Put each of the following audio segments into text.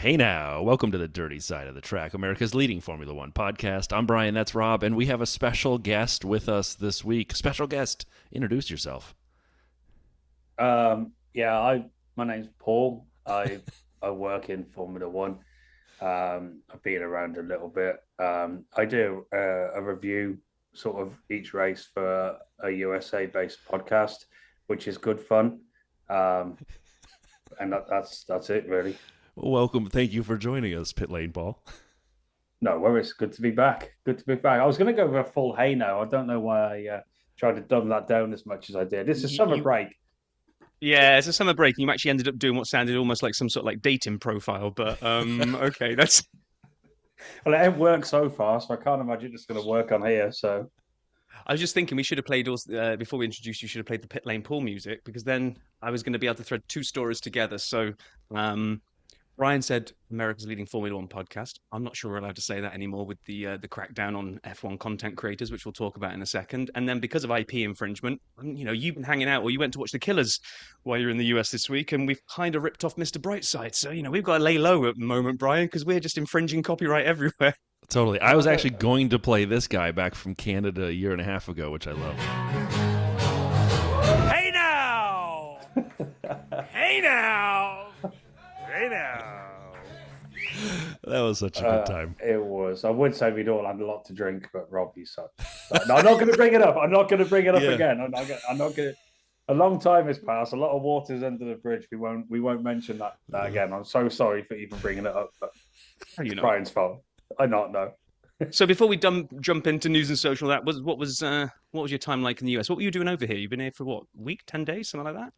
Hey now, welcome to the Dirty Side of the Track, America's leading Formula One podcast. I'm Brian, that's Rob, and we have a special guest with us this week. Special guest, introduce yourself. My name's Paul. I work in Formula One. I've been around a little bit. I do a review sort of each race for a USA based podcast, which is good fun. Um, and that's it really. Welcome, thank you for joining us, Pitlane Paul. No worries. Good to be back. Good to be back. I was going to go with a full hey now. I don't know why I tried to dumb that down as much as I did. It's a summer You, break. yeah, it's a summer break, and you actually ended up doing what sounded almost like some sort of like dating profile. But okay, that's. Well, it ain't worked so far, so I can't imagine it's going to work on here. So I was just thinking we should have played before we introduced you. Should have played the Pitlane Paul music because then I was going to be able to thread two stories together. So, um, Brian said America's leading Formula One podcast. I'm not sure we're allowed to say that anymore with the crackdown on F1 content creators, which we'll talk about in a second. And then because of IP infringement, you've been hanging out or you went to watch the Killers while you're in the US this week, and we've kind of ripped off Mr. Brightside. So we've got to lay low at the moment, Brian, because we're just infringing copyright everywhere. Totally. I was actually going to play this guy back from Canada a year and a half ago, which I love. Hey now! Hey now! Hey now! That was such a good time. It was. I would say we'd all had a lot to drink, but Rob, you suck. No, I'm not going to bring it up. I'm not going to bring it up again. I'm not going to. A long time has passed. A lot of water's under the bridge. We won't mention that again. I'm so sorry for even bringing it up. But it's Brian's fault. I not know. So before we jump into news and social, what was your time like in the US? What were you doing over here? You've been here for what, week, 10 days, something like that?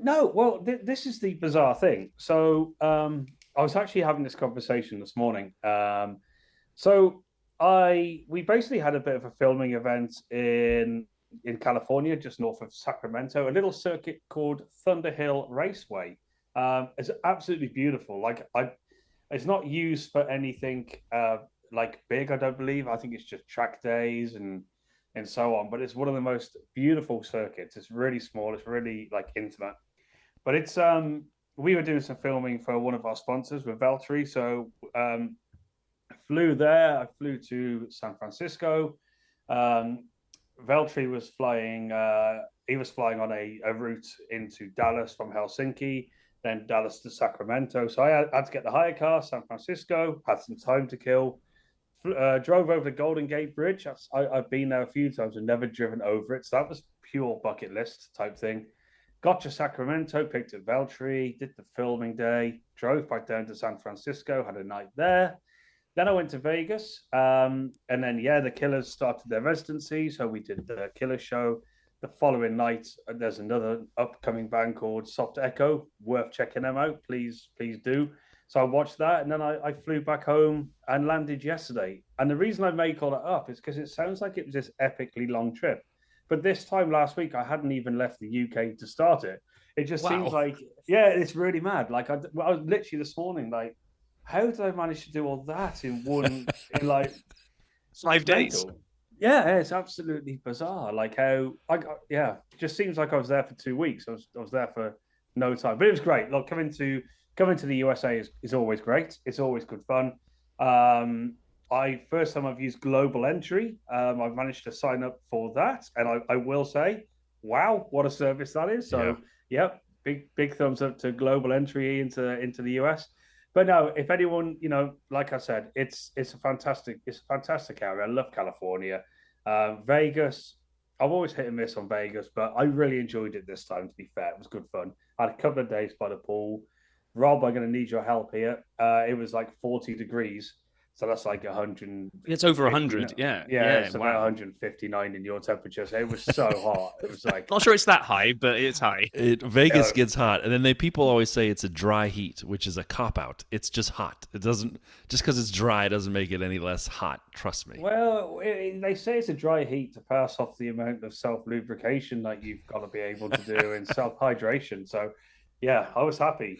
No, well, this is the bizarre thing. So I was actually having this conversation this morning. So we basically had a bit of a filming event in California, just north of Sacramento, a little circuit called Thunderhill Raceway. It's absolutely beautiful. It's not used for anything like big, I don't believe. I think it's just track days and so on. But it's one of the most beautiful circuits. It's really small. It's really like intimate. But it's we were doing some filming for one of our sponsors with Valterri. So I flew there. I flew to San Francisco. Valtteri was flying. He was flying on a route into Dallas from Helsinki, then Dallas to Sacramento. So I had to get the hire car, San Francisco. Had some time to kill. Drove over the Golden Gate Bridge. I've been there a few times and never driven over it. So that was pure bucket list type thing. Got to Sacramento, picked up Valtteri, did the filming day, drove back down to San Francisco, had a night there. Then I went to Vegas, and then the Killers started their residency, so we did the Killer show. The following night, there's another upcoming band called Soft Echo. Worth checking them out, please do. So I watched that, and then I flew back home and landed yesterday. And the reason I make all that up is because it sounds like it was this epically long trip. But this time last week, I hadn't even left the UK to start it. It just seems like, it's really mad. Like I was literally this morning, like, how did I manage to do all that in 5 days? Yeah, it's absolutely bizarre. Like how it just seems like I was there for 2 weeks. I was there for no time, but it was great. Look, coming to the USA is always great. It's always good fun. First time I've used global entry. I've managed to sign up for that, and I will say, wow, what a service that is. So big thumbs up to global entry into the US. But no, if anyone, like I said, it's a fantastic area. I love California. Vegas, I've always hit and miss on Vegas, but I really enjoyed it this time, to be fair. It was good fun. I had a couple of days by the pool. Rob, I'm going to need your help here. It was like 40 degrees. So that's like 100. It's over 100, yeah. It's about 159 in your temperature. So it was so hot. It was like not sure it's that high, but it's high. Vegas gets hot, and then people always say it's a dry heat, which is a cop out. It's just hot. It doesn't just because it's dry doesn't make it any less hot. Trust me. Well, they say it's a dry heat to pass off the amount of self lubrication that you've got to be able to do and self hydration. So, yeah, I was happy.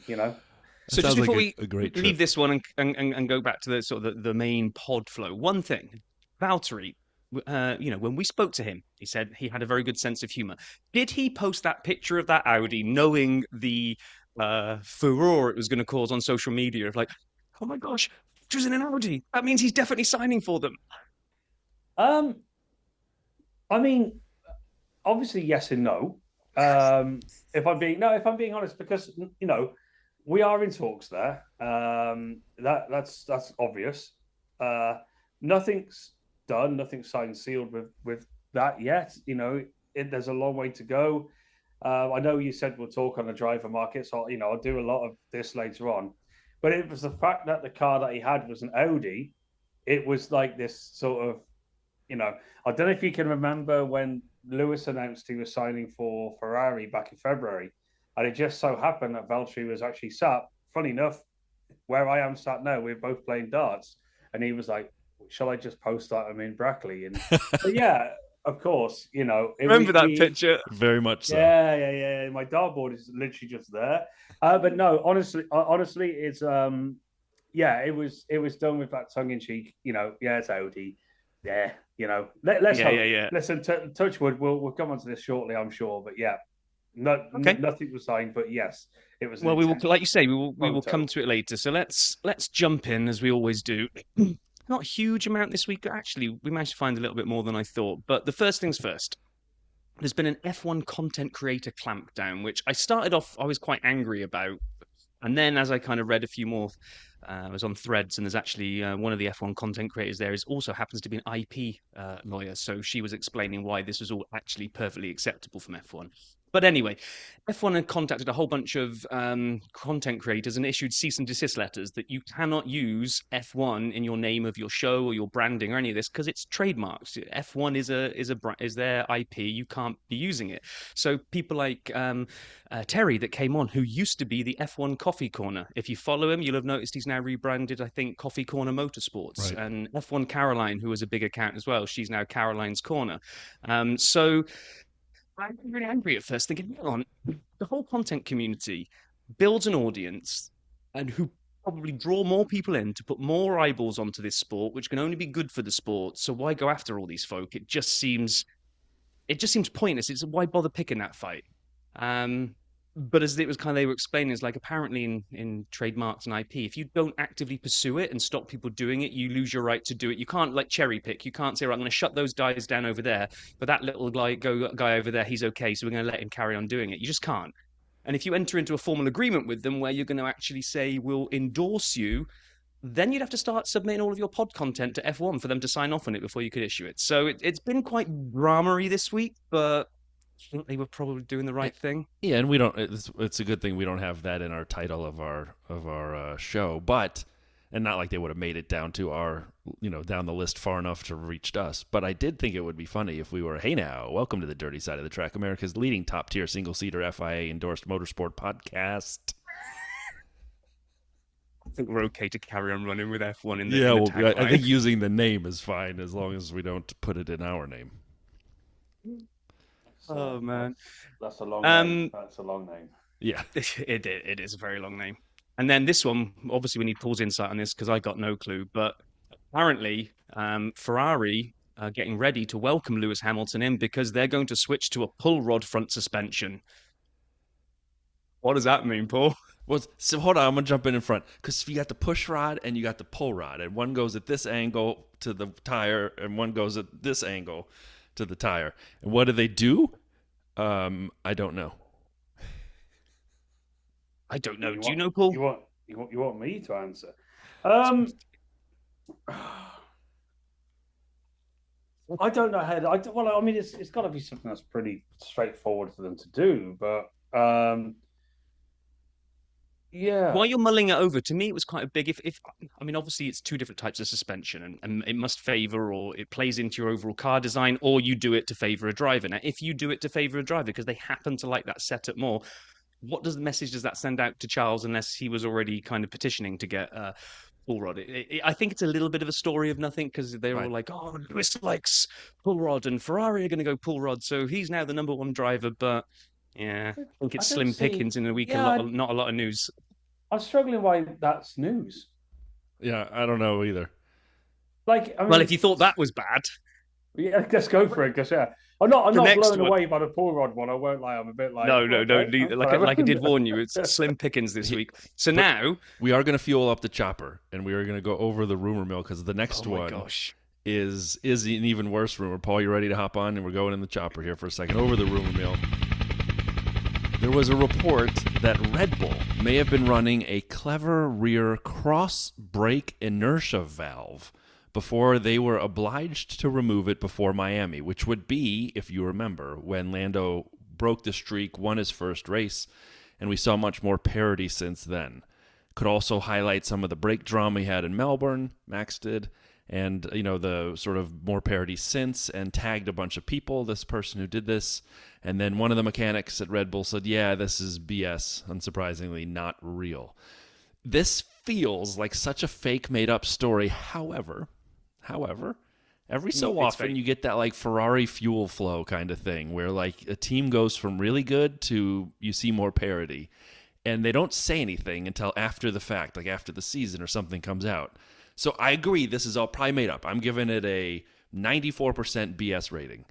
So just before we leave this one and go back to the sort of the main pod flow, one thing, Valtteri, when we spoke to him, he said he had a very good sense of humor. Did he post that picture of that Audi knowing the furore it was going to cause on social media of like, oh my gosh, choosing an Audi. That means he's definitely signing for them. I mean, obviously yes and no. If I'm being honest, because we are in talks there. That's obvious. Nothing's done, nothing's signed sealed with that yet. There's a long way to go. I know you said we'll talk on the driver market, so I'll do a lot of this later on. But it was the fact that the car that he had was an Audi. It was like this sort of, I don't know if you can remember when Lewis announced he was signing for Ferrari back in February, and it just so happened that Valtteri was actually sat. Funny enough, where I am sat now, we're both playing darts, and he was like, "Shall I just post that I'm in Brackley?" And yeah, of course, Remember that picture? Very much so. Yeah. My dartboard is literally just there. But no, honestly, it's it was done with that tongue in cheek. It's Audi. Yeah, let's hope. Yeah. Listen, touch wood. We'll come on to this shortly, I'm sure. But yeah, nothing was signed. But yes, it was. Well, we will, like you say, we will come to it later. So let's jump in as we always do. Not a huge amount this week. Actually, we managed to find a little bit more than I thought. But the first things first. There's been an F1 content creator clampdown, which I started off, I was quite angry about. And then as I kind of read a few more, I was on Threads, and there's actually one of the F1 content creators there also happens to be an IP lawyer. So she was explaining why this was all actually perfectly acceptable from F1. But anyway, F1 had contacted a whole bunch of content creators and issued cease and desist letters that you cannot use F1 in your name of your show or your branding or any of this because it's trademarks. F1 is their IP. You can't be using it. So people like Terry that came on, who used to be the F1 Coffee Corner. If you follow him, you'll have noticed he's now rebranded, I think, Coffee Corner Motorsports. Right. And F1 Caroline, who was a big account as well, she's now Caroline's Corner. So I'm really angry at first, thinking, hang on, the whole content community builds an audience and who probably draw more people in to put more eyeballs onto this sport, which can only be good for the sport. So why go after all these folk? It just seems pointless. It's why bother picking that fight? But as it was kind of, they were explaining, is like apparently in trademarks and IP, if you don't actively pursue it and stop people doing it, you lose your right to do it. You can't like cherry pick. You can't say, right, I'm going to shut those guys down over there, but that little guy over there, he's okay, so we're going to let him carry on doing it. You just can't. And if you enter into a formal agreement with them where you're going to actually say, we'll endorse you, then you'd have to start submitting all of your pod content to F1 for them to sign off on it before you could issue it. So it's been quite drama-y this week, but I think they were probably doing the right thing. Yeah, and we don't. It's a good thing we don't have that in our title of our show, and not like they would have made it down to our down the list far enough to reach us. But I did think it would be funny if we were, hey now, welcome to the Dirty Side of the Track, America's leading top tier single seater FIA endorsed motorsport podcast. I think we're okay to carry on running with F1 in the yeah. in the Well, I tagline. think using the name is fine as long as we don't put it in our name. Oh man, that's a long name. That's a long name. Yeah, it is a very long name. And then this one, obviously, we need Paul's insight on this because I got no clue. But apparently, Ferrari are getting ready to welcome Lewis Hamilton in because they're going to switch to a pull rod front suspension. What does that mean, Paul? Well, so hold on, I'm gonna jump in front because you got the push rod and you got the pull rod, and one goes at this angle to the tire, and one goes at this angle to the tire. And what do? I don't know. I don't know. Do you know, Paul? You want me to answer? I don't know how. Well, I mean, it's got to be something that's pretty straightforward for them to do, but yeah. While you're mulling it over, to me, it was quite a big. If I mean, obviously, it's two different types of suspension, and it must favor, or it plays into your overall car design, or you do it to favor a driver. Now, if you do it to favor a driver because they happen to like that setup more, what message does that send out to Charles unless he was already kind of petitioning to get pull rod? I think it's a little bit of a story of nothing because they're all like, oh, Lewis likes pull rod and Ferrari are going to go pull rod, so he's now the number one driver. But yeah, I think it's slim pickings in a week. Not a lot of news. I'm struggling why that's news. Yeah, I don't know either. Like, I mean, well, if you thought that was bad. Yeah, let's go for it. Because I'm not The next blown one. away by the Paul Rod one. I won't lie. I'm a bit like, No, no, no. okay, Like I did warn you, it's slim pickings this week. So But now we are going to fuel up the chopper, and we are going to go over the rumor mill because the next oh my one gosh. is an even worse rumor. Paul, you ready to hop on? And we're going in the chopper here for a second. Over the rumor mill. There was a report that Red Bull may have been running a clever rear cross-brake inertia valve before they were obliged to remove it before Miami, which would be, if you remember, when Lando broke the streak, won his first race, and we saw much more parity since then. Could also highlight some of the brake drama he had in Melbourne, Max did, and the sort of more parity since, and tagged a bunch of people, this person who did this. And then one of the mechanics at Red Bull said, yeah, this is BS, unsurprisingly, not real. This feels like such a fake made-up story. However, every so often fake. you get that like Ferrari fuel flow kind of thing where like a team goes from really good to you see more parity. And they don't say anything until after the fact, like after the season or something comes out. So I agree, this is all probably made up. I'm giving it a 94% BS rating.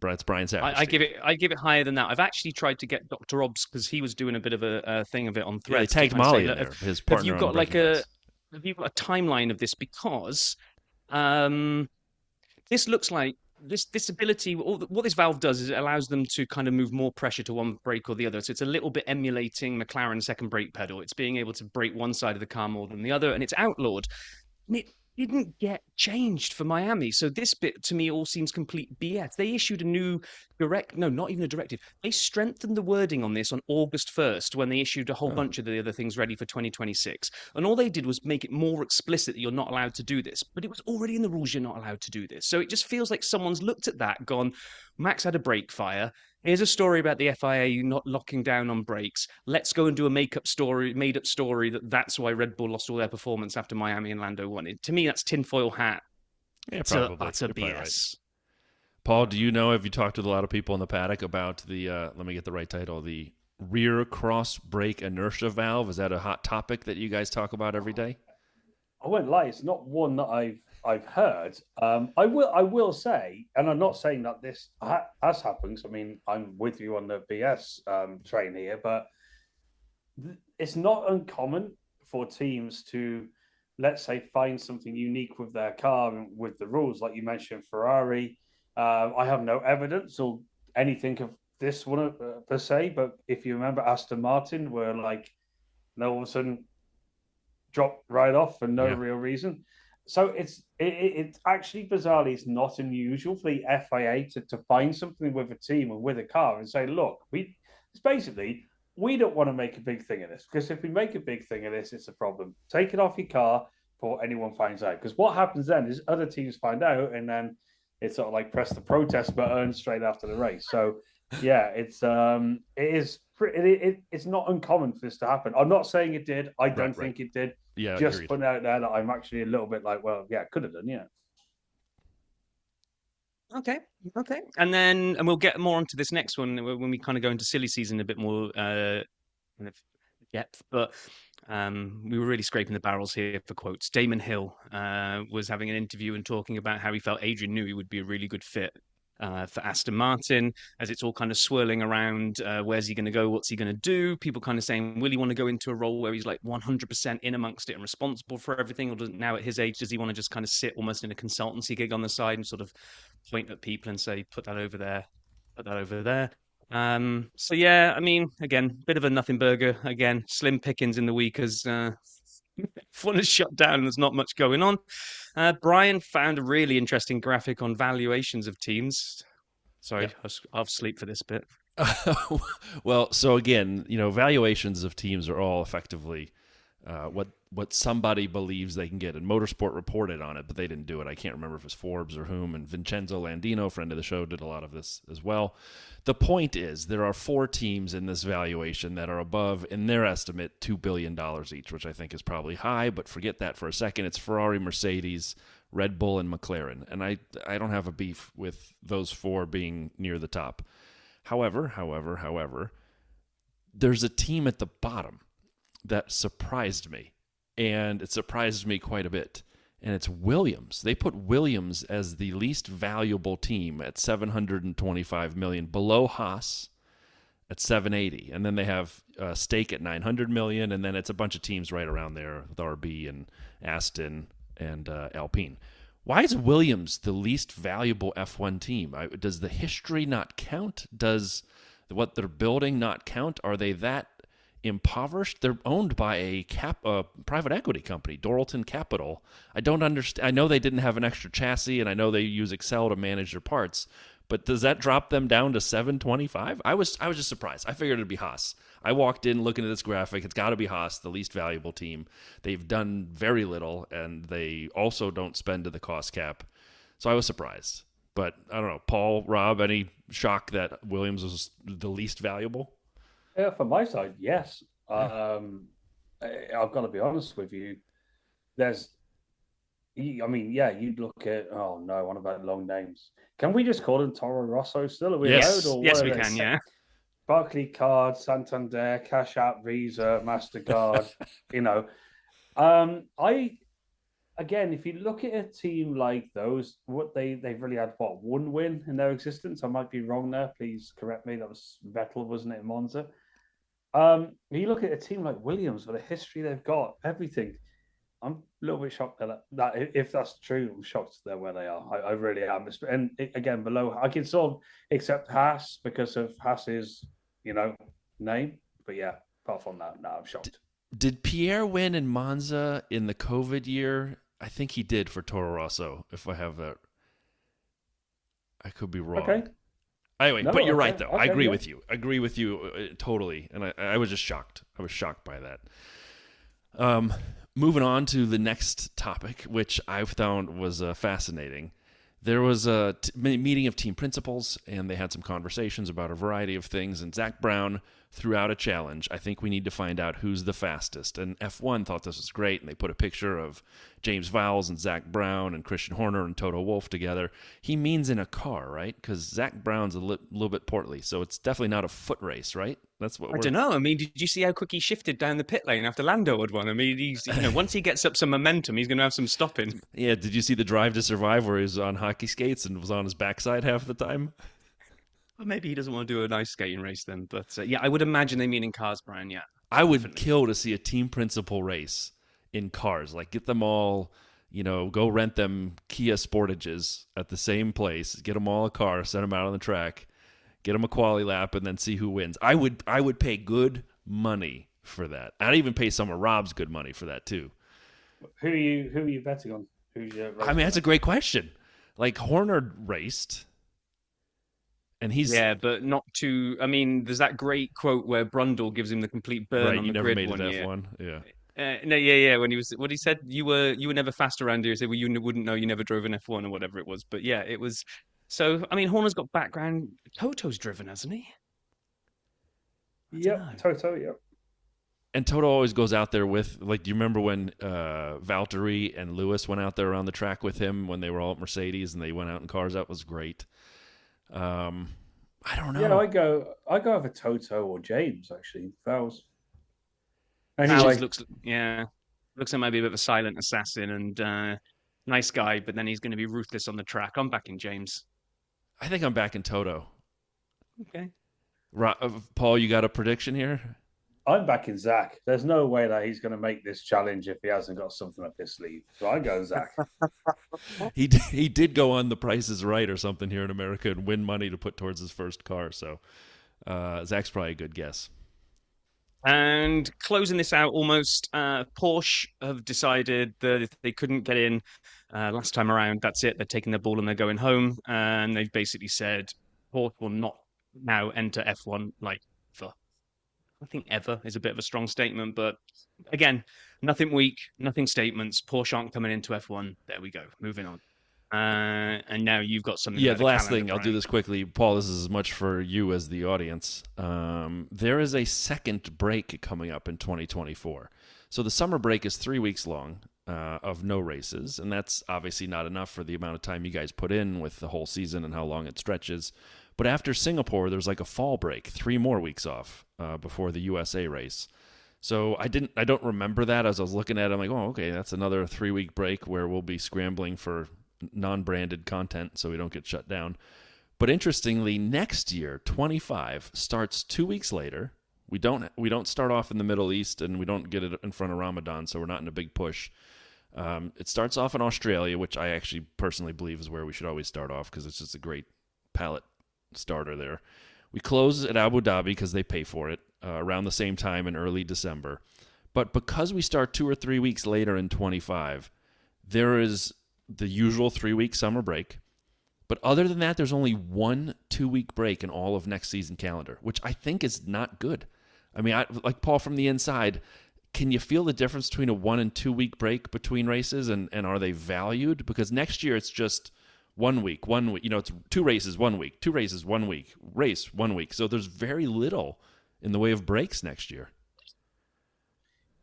It's Brian Saperstein. I give it higher than that. I've actually tried to get Dr. Obbs because he was doing a bit of a thing of it on Threads. Yeah, they tagged Molly in there, his partner. Have you got have you got a timeline of this? Because this looks like this ability. What this valve does is it allows them to kind of move more pressure to one brake or the other. So it's a little bit emulating McLaren's second brake pedal. It's being able to brake one side of the car more than the other, and it's outlawed. And it didn't get changed for Miami. So this bit to me all seems complete BS. They issued a new not even a directive. They strengthened the wording on this on August 1st when they issued a whole bunch of the other things ready for 2026. And all they did was make it more explicit that you're not allowed to do this. But it was already in the rules you're not allowed to do this. So it just feels like someone's looked at that, gone, Max had a brake fire. Here's a story about the FIA not locking down on brakes. Let's go and do a made up story that's why Red Bull lost all their performance after Miami and Lando won it. To me, that's tinfoil hat. Yeah, probably. That's a BS. Right. Paul, do you know, have you talked with a lot of people in the paddock about the, let me get the right title, the rear cross brake inertia valve? Is that a hot topic that you guys talk about every day? I won't lie, it's not one that I've heard. I will say, and I'm not saying that this has happened. I mean, I'm with you on the BS train here, but it's not uncommon for teams to, let's say, find something unique with their car and with the rules, like you mentioned, Ferrari. I have no evidence or anything of this one per se, but if you remember, Aston Martin were like, all of a sudden dropped right off for no real reason. So it's actually bizarrely, it's not unusual for the FIA to find something with a team and with a car and say, look, we don't want to make a big thing of this, because if we make a big thing of this, it's a problem. Take it off your car before anyone finds out. Because what happens then is other teams find out, and then it's sort of like press the protest button straight after the race. So yeah, it's not uncommon for this to happen. I'm not saying it did. I don't think it did. Yeah, just agreed. putting out there that I'm actually a little bit like, well, yeah, could have done, yeah. Okay. And we'll get more onto this next one when we kind of go into silly season a bit more kind of depth. But we were really scraping the barrels here for quotes. Damon Hill was having an interview and talking about how he felt Adrian Newey would be a really good fit for Aston Martin, as it's all kind of swirling around. Where's he going to go? What's he going to do? People kind of saying, will he want to go into a role where he's like 100% in amongst it and responsible for everything? Or now at his age, does he want to just kind of sit almost in a consultancy gig on the side and sort of point at people and say, put that over there, put that over there? So yeah, I mean, again, bit of a nothing burger. Again, slim pickings in the week as fun is shut down and there's not much going on. Brian found a really interesting graphic on valuations of teams. Sorry, yeah. I'll sleep for this bit. Well, so again, valuations of teams are all effectively what somebody believes they can get. And Motorsport reported on it, but they didn't do it. I can't remember if it was Forbes or whom. And Vincenzo Landino, friend of the show, did a lot of this as well. The point is, there are 4 teams in this valuation that are above, in their estimate, $2 billion each, which I think is probably high, but forget that for a second. It's Ferrari, Mercedes, Red Bull, and McLaren. And I don't have a beef with those 4 being near the top. However, there's a team at the bottom that surprised me, and it surprised me quite a bit. and it's Williams. They put Williams as the least valuable team at $725 million, below Haas at $780, and then they have Stake at $900 million, and then it's a bunch of teams right around there with RB and Aston and Alpine. Why is Williams the least valuable F1 team? Does the history not count? Does what they're building not count? Are they that impoverished? They're owned by a private equity company, Doralton Capital. I don't understand. I know they didn't have an extra chassis, and I know they use Excel to manage their parts, but does that drop them down to 725? I was just surprised. I figured it'd be Haas. I walked in looking at this graphic. It's got to be Haas, the least valuable team. They've done very little, and they also don't spend to the cost cap. So I was surprised. But I don't know, Paul, Rob, any shock that Williams was the least valuable? Yeah, from my side, yes. I've got to be honest with you. You'd look at, oh no, one about long names. Can we just call them Toro Rosso still? Are we Yes, allowed, or yes, what we are they? can. Yeah. Barclaycard, Santander, Cash App, Visa, MasterCard. Again, if you look at a team like those, they've really had one win in their existence. I might be wrong there. Please correct me. That was Vettel, wasn't it, in Monza? You look at a team like Williams with the history they've got, everything. I'm a little bit shocked that if that's true, I'm shocked they're where they are. I really am. And again, below, I can sort of accept Haas because of Haas's, name. But yeah, apart from that, no, I'm shocked. Did Pierre win in Monza in the COVID year? I think he did for Toro Rosso, if I have that. I could be wrong. Okay. Anyway, No, but you're right, okay, though. I okay, agree yeah. with you. Totally. And I was just shocked. I was shocked by that. Moving on to the next topic, which I found was fascinating. There was a meeting of team principals, and they had some conversations about a variety of things, and Zach Brown threw out a challenge. I think we need to find out who's the fastest. And F1 thought this was great, and they put a picture of James Vowles and Zach Brown and Christian Horner and Toto Wolff together. He means in a car, right? Because Zach Brown's a little bit portly, so it's definitely not a foot race, right? That's what I don't know. I mean, did you see how quick he shifted down the pit lane after Lando had won? I mean, he's once he gets up some momentum, he's going to have some stopping. Yeah, did you see the Drive to Survive where he was on hockey skates and was on his backside half the time? Well, maybe he doesn't want to do a nice skating race then. But I would imagine they mean in cars, Brian. Yeah, I would kill to see a team principal race in cars. Like, get them all, go rent them Kia Sportages at the same place, get them all a car, send them out on the track, get them a quali lap, and then see who wins. I would pay good money for that. I'd even pay some of Rob's good money for that too. Who are you betting on? Who's your that's a great question. Like, Horner raced. And he's but not too. I mean, there's that great quote where Brundle gives him the complete burn on the never grid made one it year. F1. Yeah. No, when he was what he said, you were never fast around here. He said, well, you wouldn't know, you never drove an F1 or whatever it was. But yeah, it was. So I mean, Horner's got background. Toto's driven, hasn't he? Yep, Toto. Yep. And Toto always goes out there with, like, do you remember when Valterri and Lewis went out there around the track with him when they were all at Mercedes and they went out in cars? That was great. I don't know. Yeah, I go over Toto or James, actually. Vowles. Anyway. Looks like maybe a bit of a silent assassin and nice guy, but then he's going to be ruthless on the track. I'm backing James. I think I'm backing Toto. Okay. Paul, you got a prediction here? I'm backing Zach. There's no way that he's going to make this challenge if he hasn't got something up his sleeve. So I go Zach. He did go on The Price is Right or something here in America and win money to put towards his first car. So Zach's probably a good guess. And closing this out almost, Porsche have decided that if they couldn't get in last time around, that's it. They're taking their ball and they're going home. And they've basically said Porsche will not now enter F1 like for. I think ever is a bit of a strong statement, but again, nothing weak, nothing statements. Porsche aren't coming into F1. There we go. Moving on. And now you've got something. Yeah, the last thing, I'll do this quickly. Paul, this is as much for you as the audience. There is a second break coming up in 2024. So the summer break is 3 weeks long of no races, and that's obviously not enough for the amount of time you guys put in with the whole season and how long it stretches. But after Singapore, there's like a fall break, 3 more weeks off before the USA race. So I don't remember that as I was looking at it. I'm like, oh, okay, that's another 3-week break where we'll be scrambling for non-branded content so we don't get shut down. But interestingly, next year, 25 starts 2 weeks later. We don't start off in the Middle East, and we don't get it in front of Ramadan, so we're not in a big push. It starts off in Australia, which I actually personally believe is where we should always start off because it's just a great palate starter there. We close at Abu Dhabi because they pay for it around the same time in early December. But because we start 2 or 3 weeks later in 25, there is the usual 3-week summer break. But other than that, there's only 1 2-week break in all of next season calendar, which I think is not good. I mean, like Paul from the inside, can you feel the difference between a 1 and 2 week break between races, and are they valued? Because next year it's just 1 week, it's 2 races 1 week, 2 races 1 week, race 1 week. So there's very little in the way of breaks next year.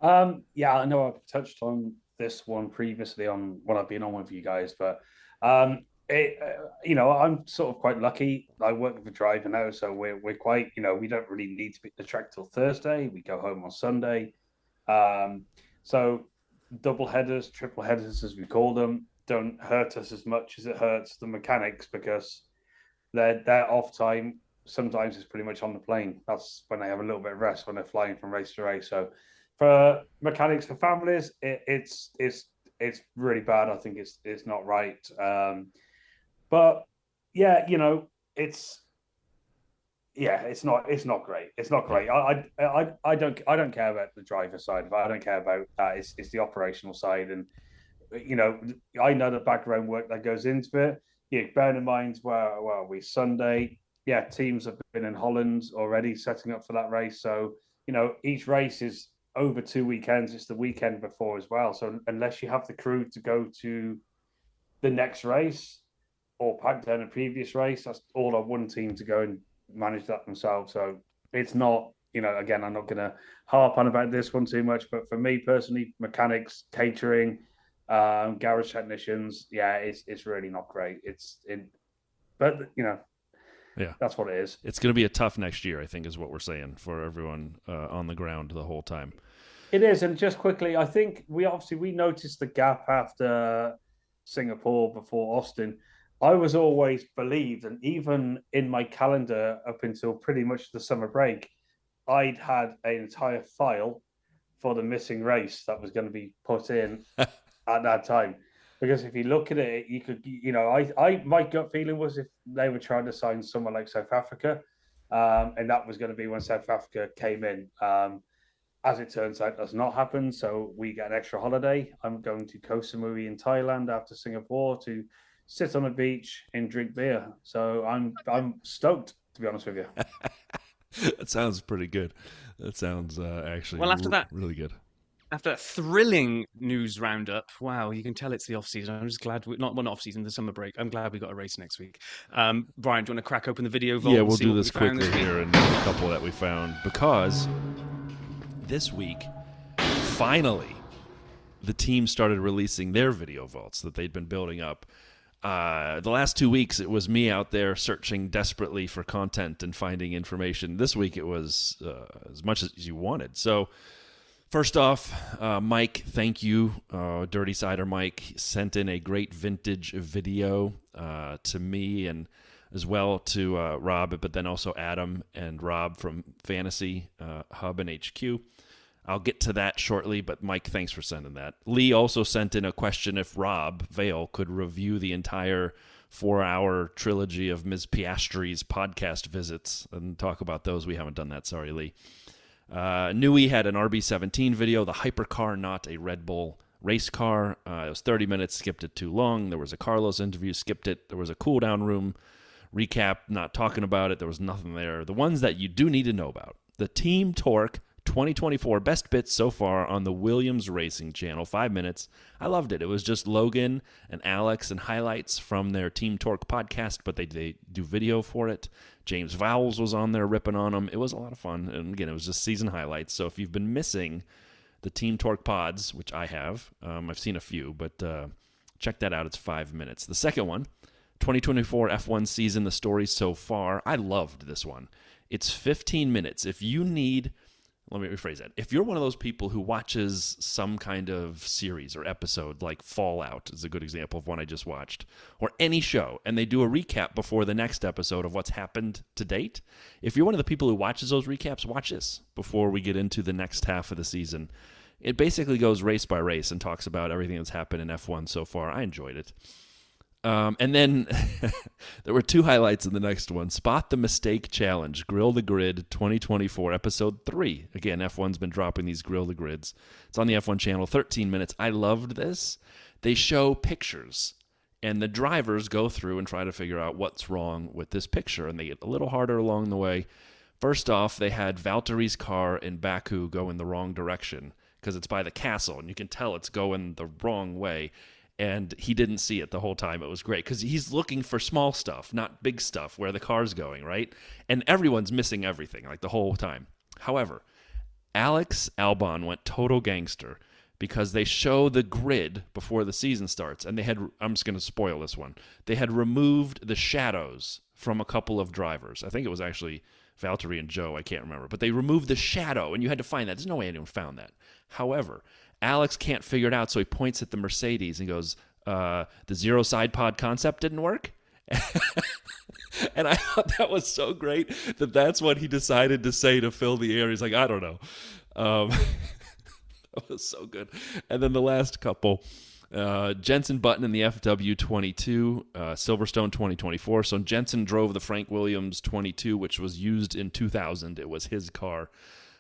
Yeah, I know I've touched on this one previously on when I've been on with you guys, but I'm sort of quite lucky. I work with a driver now, so we're quite, we don't really need to be at the track till Thursday. We go home on Sunday. So double headers, triple headers, as we call them, don't hurt us as much as it hurts the mechanics because their off time sometimes is pretty much on the plane. That's when they have a little bit of rest when they're flying from race to race. So for mechanics, for families, it's really bad. I think it's not right. But yeah, it's not great. It's not great. I don't care about the driver side of it. I don't care about that. It's the operational side, and I know the background work that goes into it. Bearing in mind where are we Sunday? Yeah, teams have been in Holland already setting up for that race. So each race is over 2 weekends. It's the weekend before as well. So unless you have the crew to go to the next race or pack down a previous race, that's all on one team to go and manage that themselves. So it's not, again, I'm not going to harp on about this one too much, but for me personally, mechanics, catering, garage technicians, yeah, it's really not great. Yeah, that's what it is. It's going to be a tough next year, I think, is what we're saying for everyone on the ground the whole time. It is, and just quickly, I think we noticed the gap after Singapore before Austin. I was always believed, and even in my calendar up until pretty much the summer break, I'd had an entire file for the missing race that was going to be put in at that time. Because if you look at it, you could, my gut feeling was if they were trying to sign someone like South Africa, and that was going to be when South Africa came in. As it turns out, does not happen. So we get an extra holiday. I'm going to Koh Samui in Thailand after Singapore to sit on a beach and drink beer. So I'm stoked, to be honest with you. That sounds pretty good. That sounds actually after that, really good. After a thrilling news roundup, wow, you can tell it's the off-season. I'm just glad not one off-season, the summer break. I'm glad we got a race next week. Brian, do you want to crack open the video vault? Yeah, we'll do this quickly here and a couple that we found, because this week, finally, the team started releasing their video vaults that they'd been building up. The last 2 weeks, it was me out there searching desperately for content and finding information. This week, it was as much as you wanted. So, first off, Mike, thank you. Dirty Cider Mike sent in a great vintage video to me and as well to Rob, but then also Adam and Rob from Fantasy Hub and HQ. I'll get to that shortly, but Mike, thanks for sending that. Lee also sent in a question if Rob Vale could review the entire 4-hour trilogy of Ms. Piastri's podcast visits and talk about those. We haven't done that. Sorry, Lee. Nui had an RB17 video, the hypercar, not a Red Bull race car. It was 30 minutes, skipped it too long. There was a Carlos interview, skipped it. There was a cool down room recap, not talking about it. There was nothing there. The ones that you do need to know about. The Team Torque 2024 best bits so far on the Williams Racing channel, 5 minutes. I loved it. It was just Logan and Alex and highlights from their Team Torque podcast, but they do video for it. James Vowles was on there ripping on them. It was a lot of fun. And again, it was just season highlights. So if you've been missing the Team Torque pods, which I have, I've seen a few, but check that out. It's 5 minutes. The second one, 2024 F1 season, the story so far. I loved this one. It's 15 minutes. If you need let me rephrase that. If you're one of those people who watches some kind of series or episode, like Fallout is a good example of one I just watched, or any show, and they do a recap before the next episode of what's happened to date, if you're one of the people who watches those recaps, watch this before we get into the next half of the season. It basically goes race by race and talks about everything that's happened in F1 so far. I enjoyed it. And then there were 2 highlights in the next one. Spot the Mistake Challenge, Grill the Grid 2024, Episode 3. Again, F1's been dropping these Grill the Grids. It's on the F1 channel, 13 minutes. I loved this. They show pictures, and the drivers go through and try to figure out what's wrong with this picture, and they get a little harder along the way. First off, they had Valtteri's car in Baku go in the wrong direction because it's by the castle, and you can tell it's going the wrong way. And he didn't see it the whole time. It was great because he's looking for small stuff, not big stuff, where the car's going, right? And everyone's missing everything, like the whole time. However, Alex Albon went total gangster because they show the grid before the season starts. And they had, I'm just going to spoil this one, they had removed the shadows from a couple of drivers. I think it was actually Valterri and Joe, I can't remember. But they removed the shadow, and you had to find that. There's no way anyone found that. However, Alex can't figure it out, so he points at the Mercedes and goes, the zero side pod concept didn't work? And I thought that was so great that that's what he decided to say to fill the air. He's like, I don't know. That was so good. And then the last couple, Jenson Button in the FW22, Silverstone 2024. So Jenson drove the Frank Williams 22, which was used in 2000. It was his car.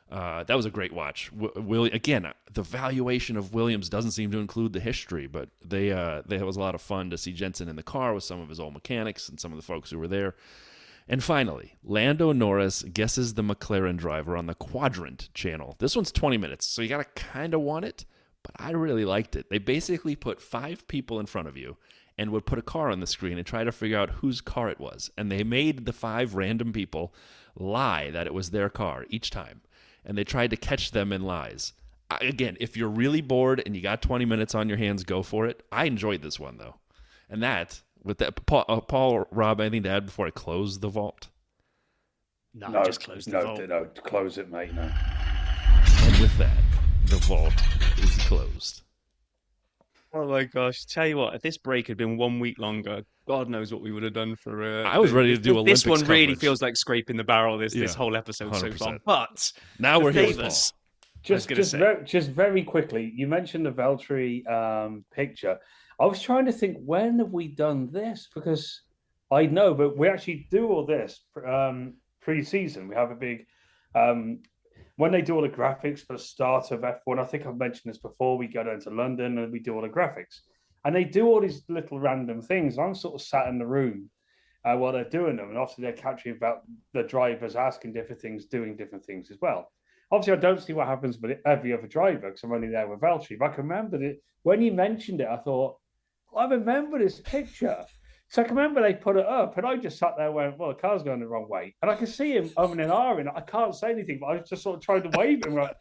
That was a great watch. Again, the valuation of Williams doesn't seem to include the history, but it was a lot of fun to see Jenson in the car with some of his old mechanics and some of the folks who were there. And finally, Lando Norris guesses the McLaren driver on the Quadrant channel. This one's 20 minutes, so you got to kind of want it, but I really liked it. They basically put 5 people in front of you and would put a car on the screen and try to figure out whose car it was. And they made the 5 random people lie that it was their car each time. And they tried to catch them in lies. Again, if you're really bored and you got 20 minutes on your hands, go for it. I enjoyed this one, though. And that, with that, Paul, Rob, anything to add before I close the vault? No, just close the vault. No, close it, mate, no. And with that, the vault is closed. Oh my gosh! Tell you what, if this break had been 1 week longer, God knows what we would have done for. I was ready to do Olympics This one really coverage. feels like scraping the barrel. This whole episode 100%. So far, but now we're here with Paul. Just very quickly, you mentioned the Valtteri picture. I was trying to think, when have we done this? Because I know, but we actually do all this pre-season. We have a big when they do all the graphics for the start of F1, I think I've mentioned this before, we go down to London and we do all the graphics. And they do all these little random things. I'm sort of sat in the room while they're doing them. And obviously they're capturing about the drivers asking different things, doing different things as well. Obviously, I don't see what happens with every other driver because I'm only there with Valtteri. But I can remember it. When you mentioned it, I thought, I remember this picture. So I can remember they put it up, and I just sat there and went, well, the car's going the wrong way. And I can see him umming and ahhing. I can't say anything, but I was just sort of trying to wave him. Like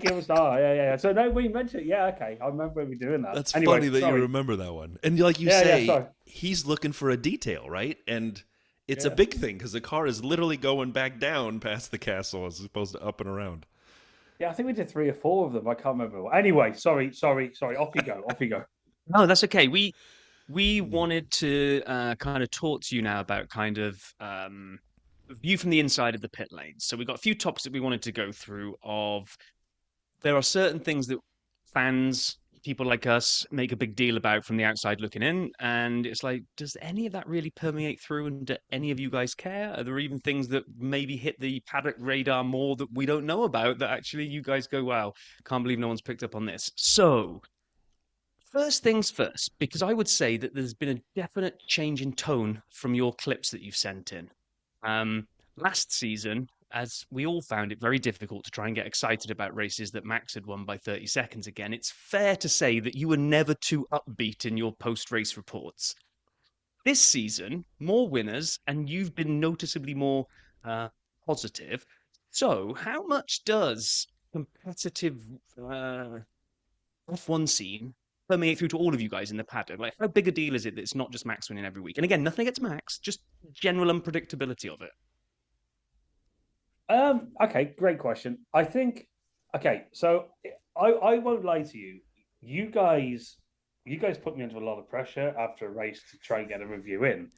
it was, yeah. So no, we mentioned it. Yeah, okay. I remember we doing that. That's funny that you remember that one. And like you say, he's looking for a detail, right? And it's a big thing because the car is literally going back down past the castle as opposed to up and around. Yeah, I think we did 3 or 4 of them. I can't remember. Anyway, sorry. Off you go. No, that's okay. We wanted to kind of talk to you now about kind of view from the inside of the pit lane. So we've got a few topics that we wanted to go through of there are certain things that fans, people like us, make a big deal about from the outside looking in. And it's like, does any of that really permeate through? And do any of you guys care? Are there even things that maybe hit the Paddock radar more that we don't know about that actually you guys go, wow, can't believe no one's picked up on this? So first things first, because I would say that there's been a definite change in tone from your clips that you've sent in. Last season, as we all found it very difficult to try and get excited about races that Max had won by 30 seconds again, it's fair to say that you were never too upbeat in your post-race reports. This season, more winners, and you've been noticeably more positive. So how much does competitive F1 scene permeate through to all of you guys in the paddock? Like, how big a deal is it that it's not just Max winning every week? And again, nothing against Max, just general unpredictability of it. Okay, great question. I think. Okay, so I won't lie to you. You guys, you guys put me under a lot of pressure after a race to try and get a review in.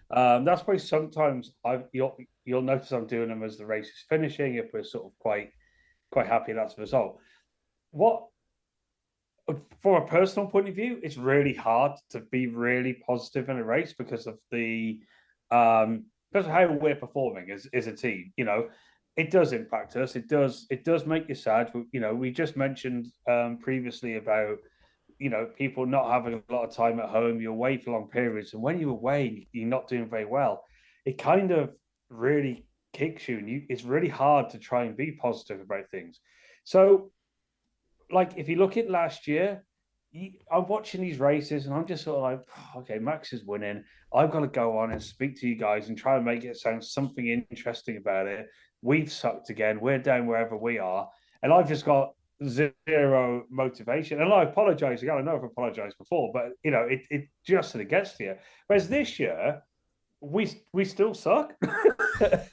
That's why sometimes you'll notice I'm doing them as the race is finishing if we're sort of quite happy that's the result. What from a personal point of view, it's really hard to be really positive in a race because of how we're performing as a team. You know, it does impact us. It does make you sad. You know, we just mentioned previously about people not having a lot of time at home. You're away for long periods, and when you're away, you're not doing very well. It kind of really kicks you, and it's really hard to try and be positive about things. So like if you look at last year, I'm watching these races and I'm just sort of like, okay, Max is winning. I've got to go on and speak to you guys and try and make it sound something interesting about it. We've sucked again. We're down wherever we are. And I've just got zero motivation. And I apologize again. I know I've apologized before, but it just sort of gets to you. Whereas this year, we still suck. To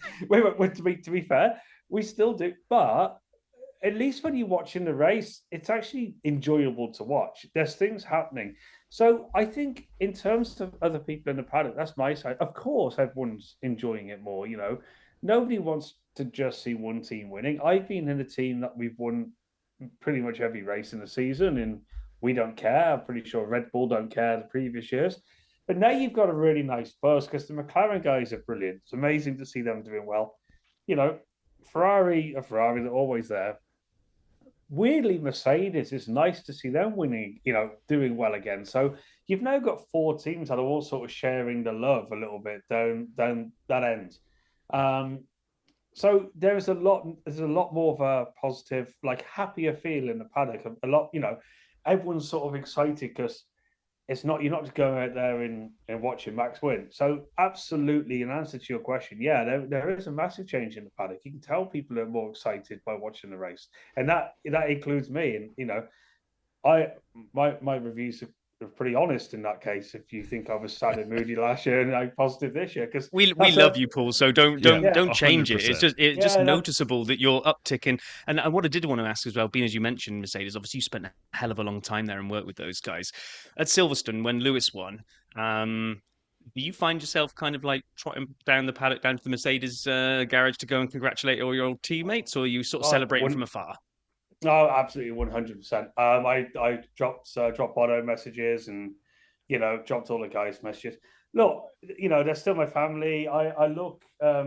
be fair, we still do. But at least when you're watching the race, it's actually enjoyable to watch. There's things happening. So I think in terms of other people in the paddock, that's my side. Of course, everyone's enjoying it more. Nobody wants to just see one team winning. I've been in a team that we've won pretty much every race in the season, and we don't care. I'm pretty sure Red Bull don't care the previous years. But now you've got a really nice buzz because the McLaren guys are brilliant. It's amazing to see them doing well. Ferrari, they're always there. Weirdly, Mercedes, it's nice to see them winning, doing well again. So you've now got four teams that are all sort of sharing the love a little bit down that end. So there's a lot more of a positive, like happier feel in the paddock. A lot, everyone's sort of excited because you're not just going out there and watching Max win. So absolutely, in answer to your question, yeah, there is a massive change in the paddock. You can tell people are more excited by watching the race, and that includes me. And my reviews are pretty honest in that case. If you think I was sad and moody last year and I'm positive this year, because we love you, Paul. So don't change it. 100%. It's just noticeable that you're upticking. And what I did want to ask as well, being as you mentioned Mercedes, obviously you spent a hell of a long time there and worked with those guys at Silverstone when Lewis won. Do you find yourself kind of like trotting down the paddock, down to the Mercedes garage to go and congratulate all your old teammates, or are you sort of celebrating from afar? No, absolutely, 100%. I dropped Bono messages and dropped all the guys' messages. Look, they're still my family. I look. I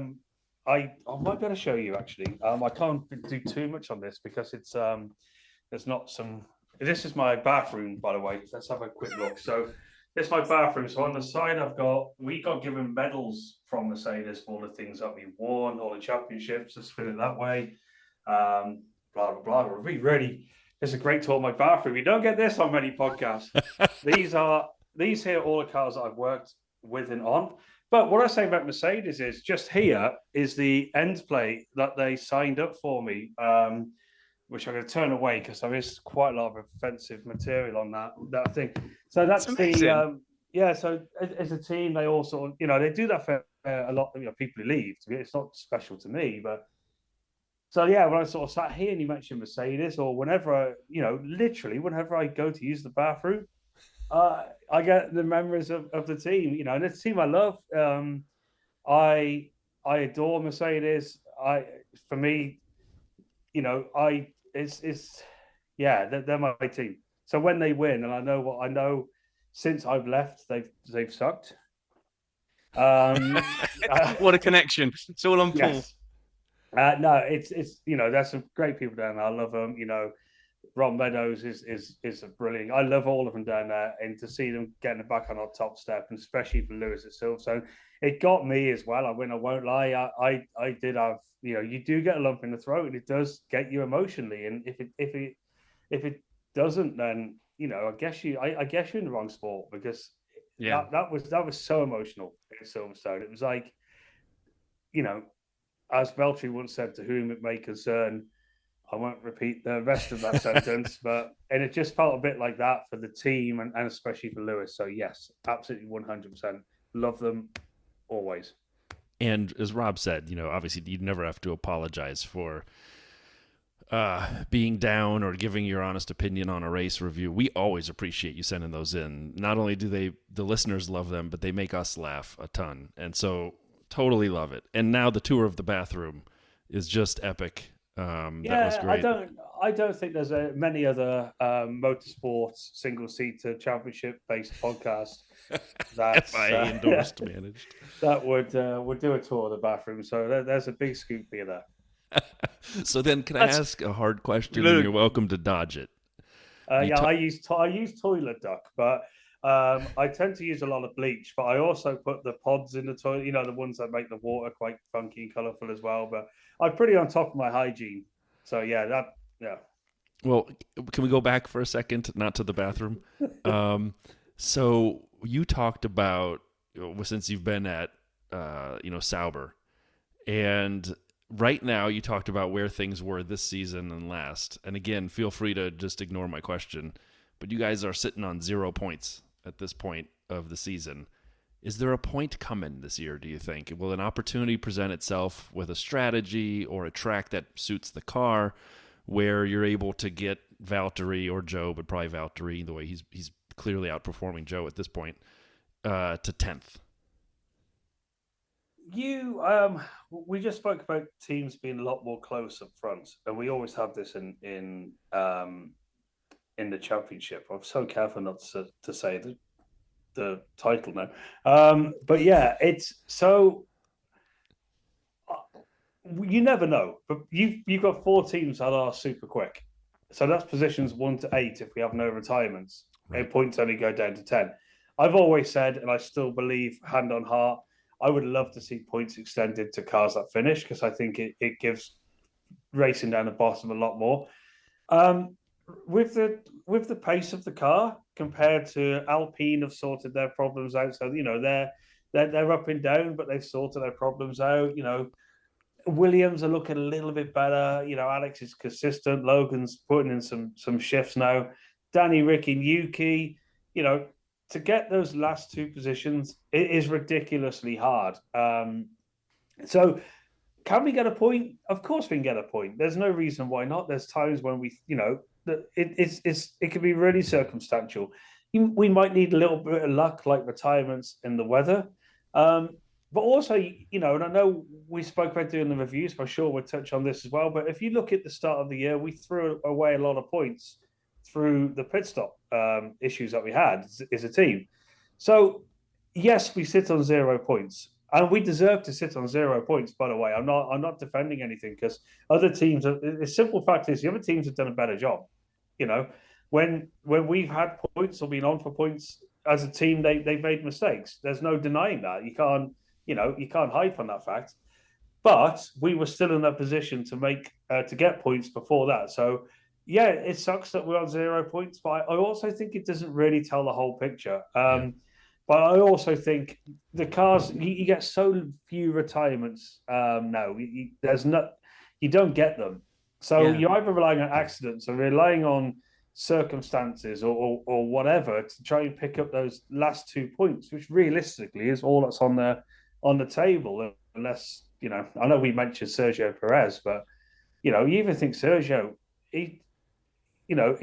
might be able to show you actually. I can't do too much on this because it's there's not some. This is my bathroom, by the way. Let's have a quick look. So this is my bathroom. So on the side, we got given medals from Mercedes for all the things that we won, all the championships. Let's put it that way. Blah blah blah. Really, it's a great tour of my bathroom. You don't get this on many podcasts. These here are all the cars that I've worked with and on. But what I say about Mercedes is just here is the end plate that they signed up for me, which I'm going to turn away because there is quite a lot of offensive material on that thing. So that's the So as a team, they all sort of they do that for a lot of people who leave. It's not special to me, but. So yeah, when I sort of sat here and you mentioned Mercedes, or whenever literally whenever I go to use the bathroom, I get the memories of the team. And it's a team I love. I adore Mercedes. For me, they're my team. So when they win, and I know since I've left, they've sucked. What a connection! It's all on Paul. Yes. No, it's there's some great people down there. I love them. Ron Meadows is brilliant. I love all of them down there, and to see them getting it back on our top step, and especially for Lewis at Silverstone, it got me as well. I won't lie. I did have you do get a lump in the throat, and it does get you emotionally. And if it doesn't, then I guess you're in the wrong sport because that was so emotional in Silverstone. It was like as Valterri once said, to whom it may concern, I won't repeat the rest of that sentence, and it just felt a bit like that for the team and especially for Lewis. So yes, absolutely 100%. Love them always. And as Rob said, obviously you'd never have to apologize for being down or giving your honest opinion on a race review. We always appreciate you sending those in. Not only do the listeners love them, but they make us laugh a ton. And so totally love it. And now the tour of the bathroom is just epic. That was great. I don't think there's many other motorsports single-seater championship-based podcasts that FIA endorsed managed that would do a tour of the bathroom. So there's a big scoop here there. So then, can I ask a hard question? And you're welcome to dodge it. I use toilet duck, but I tend to use a lot of bleach. But I also put the pods in the toilet. The ones that make the water quite funky and colourful as well. But I'm pretty on top of my hygiene. So yeah. Well, can we go back for a second, not to the bathroom? So you talked about since you've been at Sauber, and right now you talked about where things were this season and last. And again, feel free to just ignore my question, but you guys are sitting on 0 points at this point of the season. Is there a point coming this year, do you think? Will an opportunity present itself with a strategy or a track that suits the car where you're able to get Valterri or Joe, but probably Valterri, the way he's clearly outperforming Joe at this point, to 10th? We just spoke about teams being a lot more close up front, and we always have this in the championship. I'm so careful not to say the title now, but yeah, it's so you never know. But you've got 4 teams that are super quick, so that's positions 1 to 8 if we have no retirements. Right. And points only go down to 10. I've always said, and I still believe, hand on heart, I would love to see points extended to cars that finish, because I think it gives racing down the bottom a lot more. With the pace of the car compared to Alpine have sorted their problems out, so they're up and down, but they've sorted their problems out. Williams are looking a little bit better. Alex is consistent. Logan's putting in some shifts now. Danny, Rick, and Yuki, to get those last 2 positions, it is ridiculously hard. So can we get a point? Of course we can get a point. There's no reason why not. There's times when it can be really circumstantial. We might need a little bit of luck, like retirements in the weather. But also, and I know we spoke about doing the reviews, but I'm sure we'll touch on this as well. But if you look at the start of the year, we threw away a lot of points through the pit stop issues that we had as a team. So, yes, we sit on 0 points. And we deserve to sit on 0 points, by the way. I'm not defending anything, because other teams, the simple fact is the other teams have done a better job. When we've had points or been on for points as a team, they've made mistakes. There's no denying that. You can't hide from that fact. But we were still in that position to get points before that. So yeah, it sucks that we're on 0 points, but I also think it doesn't really tell the whole picture. But I also think the cars, you get so few retirements now. You don't get them. So you're either relying on accidents or relying on circumstances or whatever to try and pick up those last 2 points, which realistically is all that's on the table. Unless, I know we mentioned Sergio Perez, but, you even think Sergio, he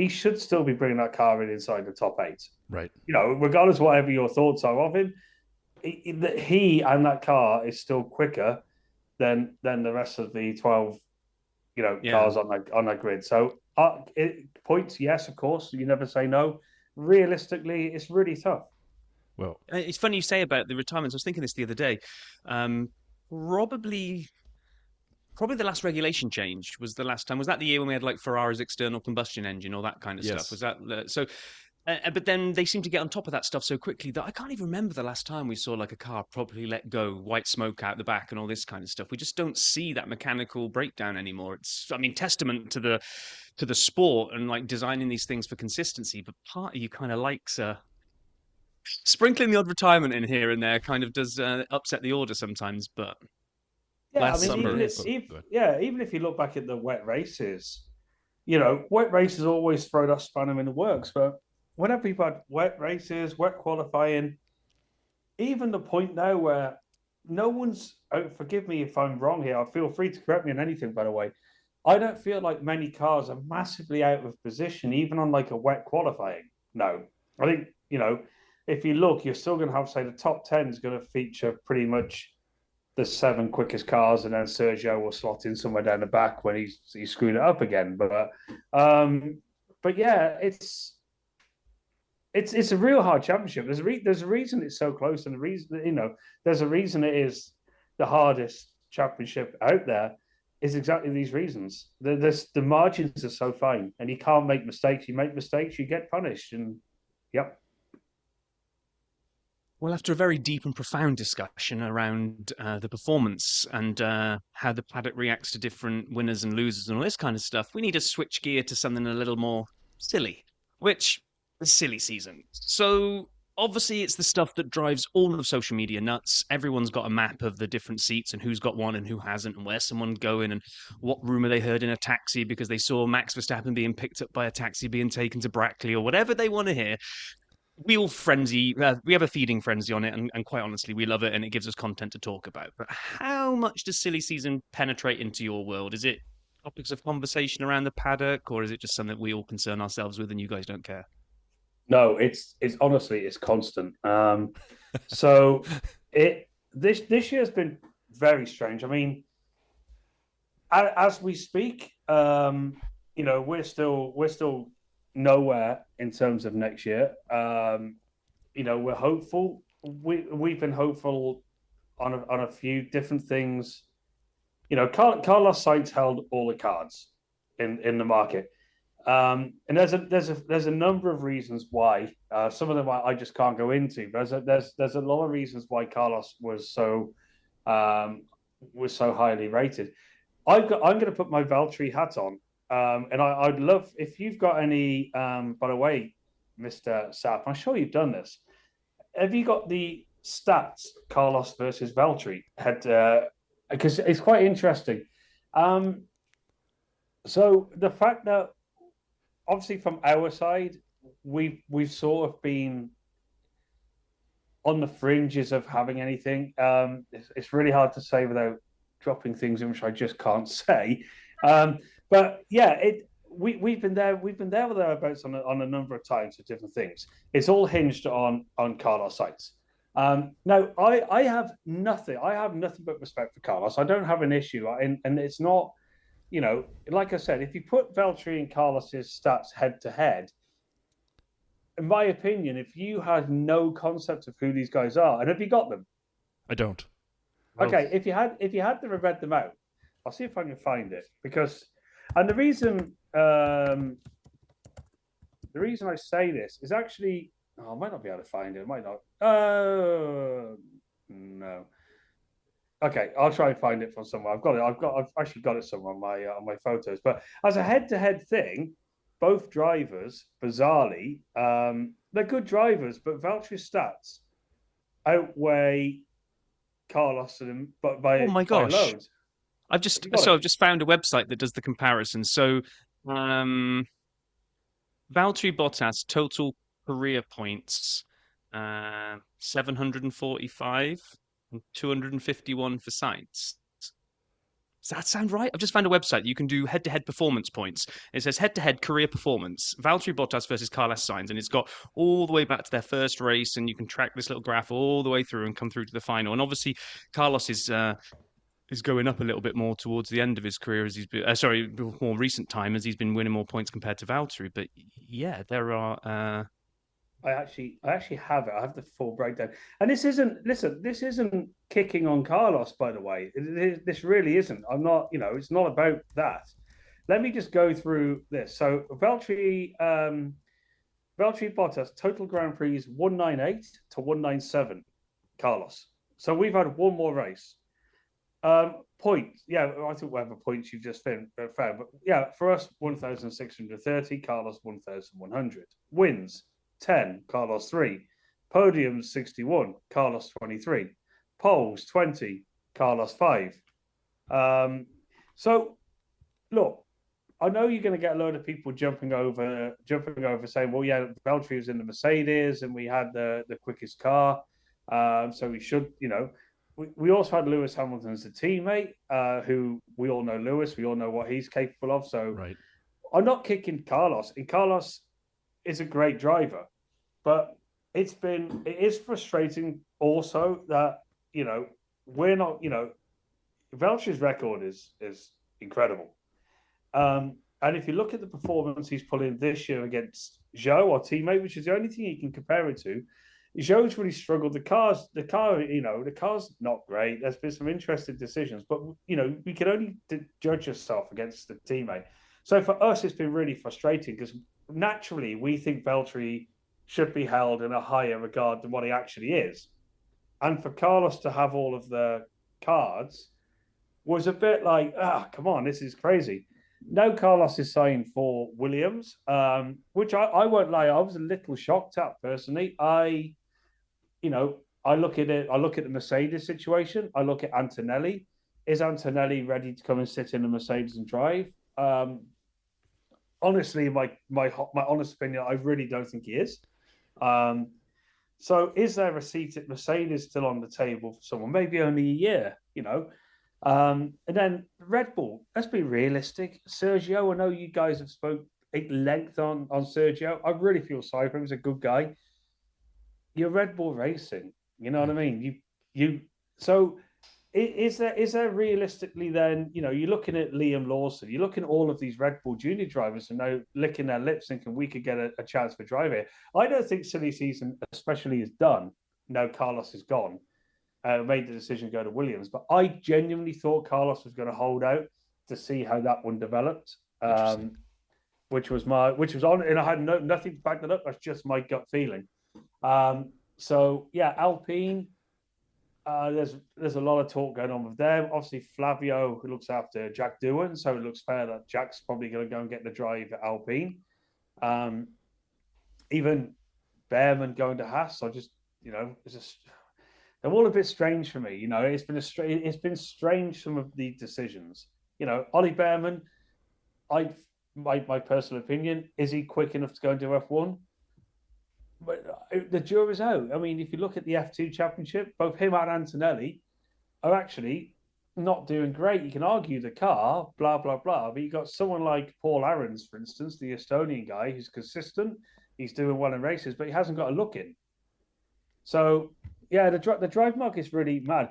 should still be bringing that car in inside the top 8. Right. Regardless of whatever your thoughts are of him, he and that car is still quicker than the rest of the 12, cars on that grid. So points, yes, of course, you never say no. Realistically, it's really tough. Well, it's funny you say about the retirements. I was thinking this the other day. Probably the last regulation change was the last time. Was that the year when we had like Ferrari's external combustion engine, all that kind of stuff? Was that so? But then they seem to get on top of that stuff so quickly that I can't even remember the last time we saw like a car properly let go, white smoke out the back and all this kind of stuff. We just don't see that mechanical breakdown anymore. It's, testament to the sport and like designing these things for consistency. But part of you kind of likes sprinkling the odd retirement in here and there kind of does upset the order sometimes. But yeah, even if you look back at the wet races, wet races always throw that spanner in the works. But whenever you've had wet races, wet qualifying, even the point now where no one's. Forgive me if I'm wrong here. Feel free to correct me on anything, by the way. I don't feel like many cars are massively out of position, even on like a wet qualifying. No, I think if you look, you're still going to have, say, the top 10 is going to feature pretty much the 7 quickest cars, and then Sergio will slot in somewhere down the back when he's screwed it up again. But yeah, it's a real hard championship. There's a reason it's so close, and the reason there's a reason it is the hardest championship out there is exactly these reasons. The margins are so fine, and you can't make mistakes. You make mistakes, you get punished, and yep. Well, after a very deep and profound discussion around the performance and how the paddock reacts to different winners and losers and all this kind of stuff, we need to switch gear to something a little more silly, which is silly season. So obviously it's the stuff that drives all of social media nuts. Everyone's got a map of the different seats and who's got one and who hasn't and where someone's going and what rumor they heard in a taxi because they saw Max Verstappen being picked up by a taxi being taken to Brackley or whatever they want to hear. We all frenzy, we have a feeding frenzy on it, and quite honestly, we love it, and it gives us content to talk about. But how much does silly season penetrate into your world? Is it topics of conversation around the paddock, or is it just something that we all concern ourselves with, and you guys don't care? No, it's honestly it's constant. So this year's been very strange. I mean, as we speak, we're still nowhere in terms of next year. We're hopeful. We've been hopeful on a few different things. Carlos Sainz held all the cards in the market, and there's a number of reasons why. Some of them I just can't go into. But there's a lot of reasons why Carlos was so highly rated. I'm going to put my Valtteri hat on. And I'd love if you've got any. By the way, Mr. Sapp, I'm sure you've done this. Have you got the stats, Carlos versus Valtteri? Because it's quite interesting. So the fact that obviously from our side, we've sort of been on the fringes of having anything. It's really hard to say without dropping things in which I just can't say. But yeah, we've been there with thereabouts on a number of times for different things. It's all hinged on Carlos Sainz. Now, I have nothing but respect for Carlos. I don't have an issue, and it's not, like I said, if you put Valtteri and Carlos's stats head to head, in my opinion, if you had no concept of who these guys are, and have you got them? I don't. Okay, if you had them and read them out, I'll see if I can find it because. And the reason I say this is actually, I might not be able to find it. I might not. No. Okay, I'll try and find it from somewhere. I've actually got it somewhere on my photos. But as a head-to-head thing, both drivers, bizarrely, they're good drivers, but Valtteri's stats outweigh Carlos and by loads. I've just found a website that does the comparison. So, Valtteri Bottas total career points 745 and 251 for Sainz. Does that sound right? I've just found a website. You can do head-to-head performance points. It says head-to-head career performance, Valtteri Bottas versus Carlos Sainz, and it's got all the way back to their first race, and you can track this little graph all the way through and come through to the final. And obviously, Carlos is going up a little bit more towards the end of his career as he's been, more recent time as he's been winning more points compared to Valtteri. But yeah, there are. I actually have it. I have the full breakdown, and this isn't kicking on Carlos, by the way. This really isn't. I'm not. It's not about that. Let me just go through this. So Valtteri Bottas total Grand Prix 198 to 197. Carlos. So we've had one more race. Points. Yeah, I think whatever points you've just found. But yeah, for us, 1,630. Carlos 1,100. Wins 10. Carlos 3. Podiums 61. Carlos 23. Poles 20. Carlos 5. So look, I know you're going to get a load of people jumping over, saying, "Well, yeah, Valtteri was in the Mercedes, and we had the quickest car, so we should, we also had Lewis Hamilton as a teammate, who we all know Lewis. We all know what he's capable of. So Right. I'm not kicking Carlos. And Carlos is a great driver, but it is frustrating also that, we're not, Valtteri's record is incredible. And if you look at the performance he's put in this year against Zhou, our teammate, which is the only thing you can compare it to, Zhou's really struggled. The car's not great. There's been some interesting decisions, but we can only judge yourself against the teammate. So for us, it's been really frustrating because naturally we think Valtteri should be held in a higher regard than what he actually is. And for Carlos to have all of the cards was a bit like, come on, this is crazy. Now Carlos is signed for Williams, which I won't lie, I was a little shocked at personally. I look at it. I look at the Mercedes situation. I look at Antonelli. Is Antonelli ready to come and sit in a Mercedes and drive? Honestly, my honest opinion, I really don't think he is. So, is there a seat at Mercedes still on the table for someone? Maybe only a year, And then Red Bull. Let's be realistic. Sergio, I know you guys have spoke at length on Sergio. I really feel sorry for him. He's a good guy. You're Red Bull Racing. You know what I mean? So is there realistically then, you're looking at Liam Lawson, you're looking at all of these Red Bull junior drivers and now licking their lips thinking we could get a chance for drive here. I don't think silly season especially is done. Now Carlos is gone. Made the decision to go to Williams, but I genuinely thought Carlos was going to hold out to see how that one developed. Which was on, and I had nothing to back that up. That's just my gut feeling. So yeah, Alpine. There's a lot of talk going on with them. Obviously, Flavio, who looks after Jack Doohan, so it looks fair that Jack's probably going to go and get the drive at Alpine. Even Behrman going to Haas. So just it's just they're all a bit strange for me. It's been strange some of the decisions. Ollie Behrman. My personal opinion, is he quick enough to go into F1? But the jury's out. I mean, if you look at the F2 championship, both him and Antonelli are actually not doing great. You can argue the car, blah, blah, blah. But you've got someone like Paul Aarons, for instance, the Estonian guy who's consistent. He's doing well in races, but he hasn't got a look in. So, yeah, the drive market's really mad.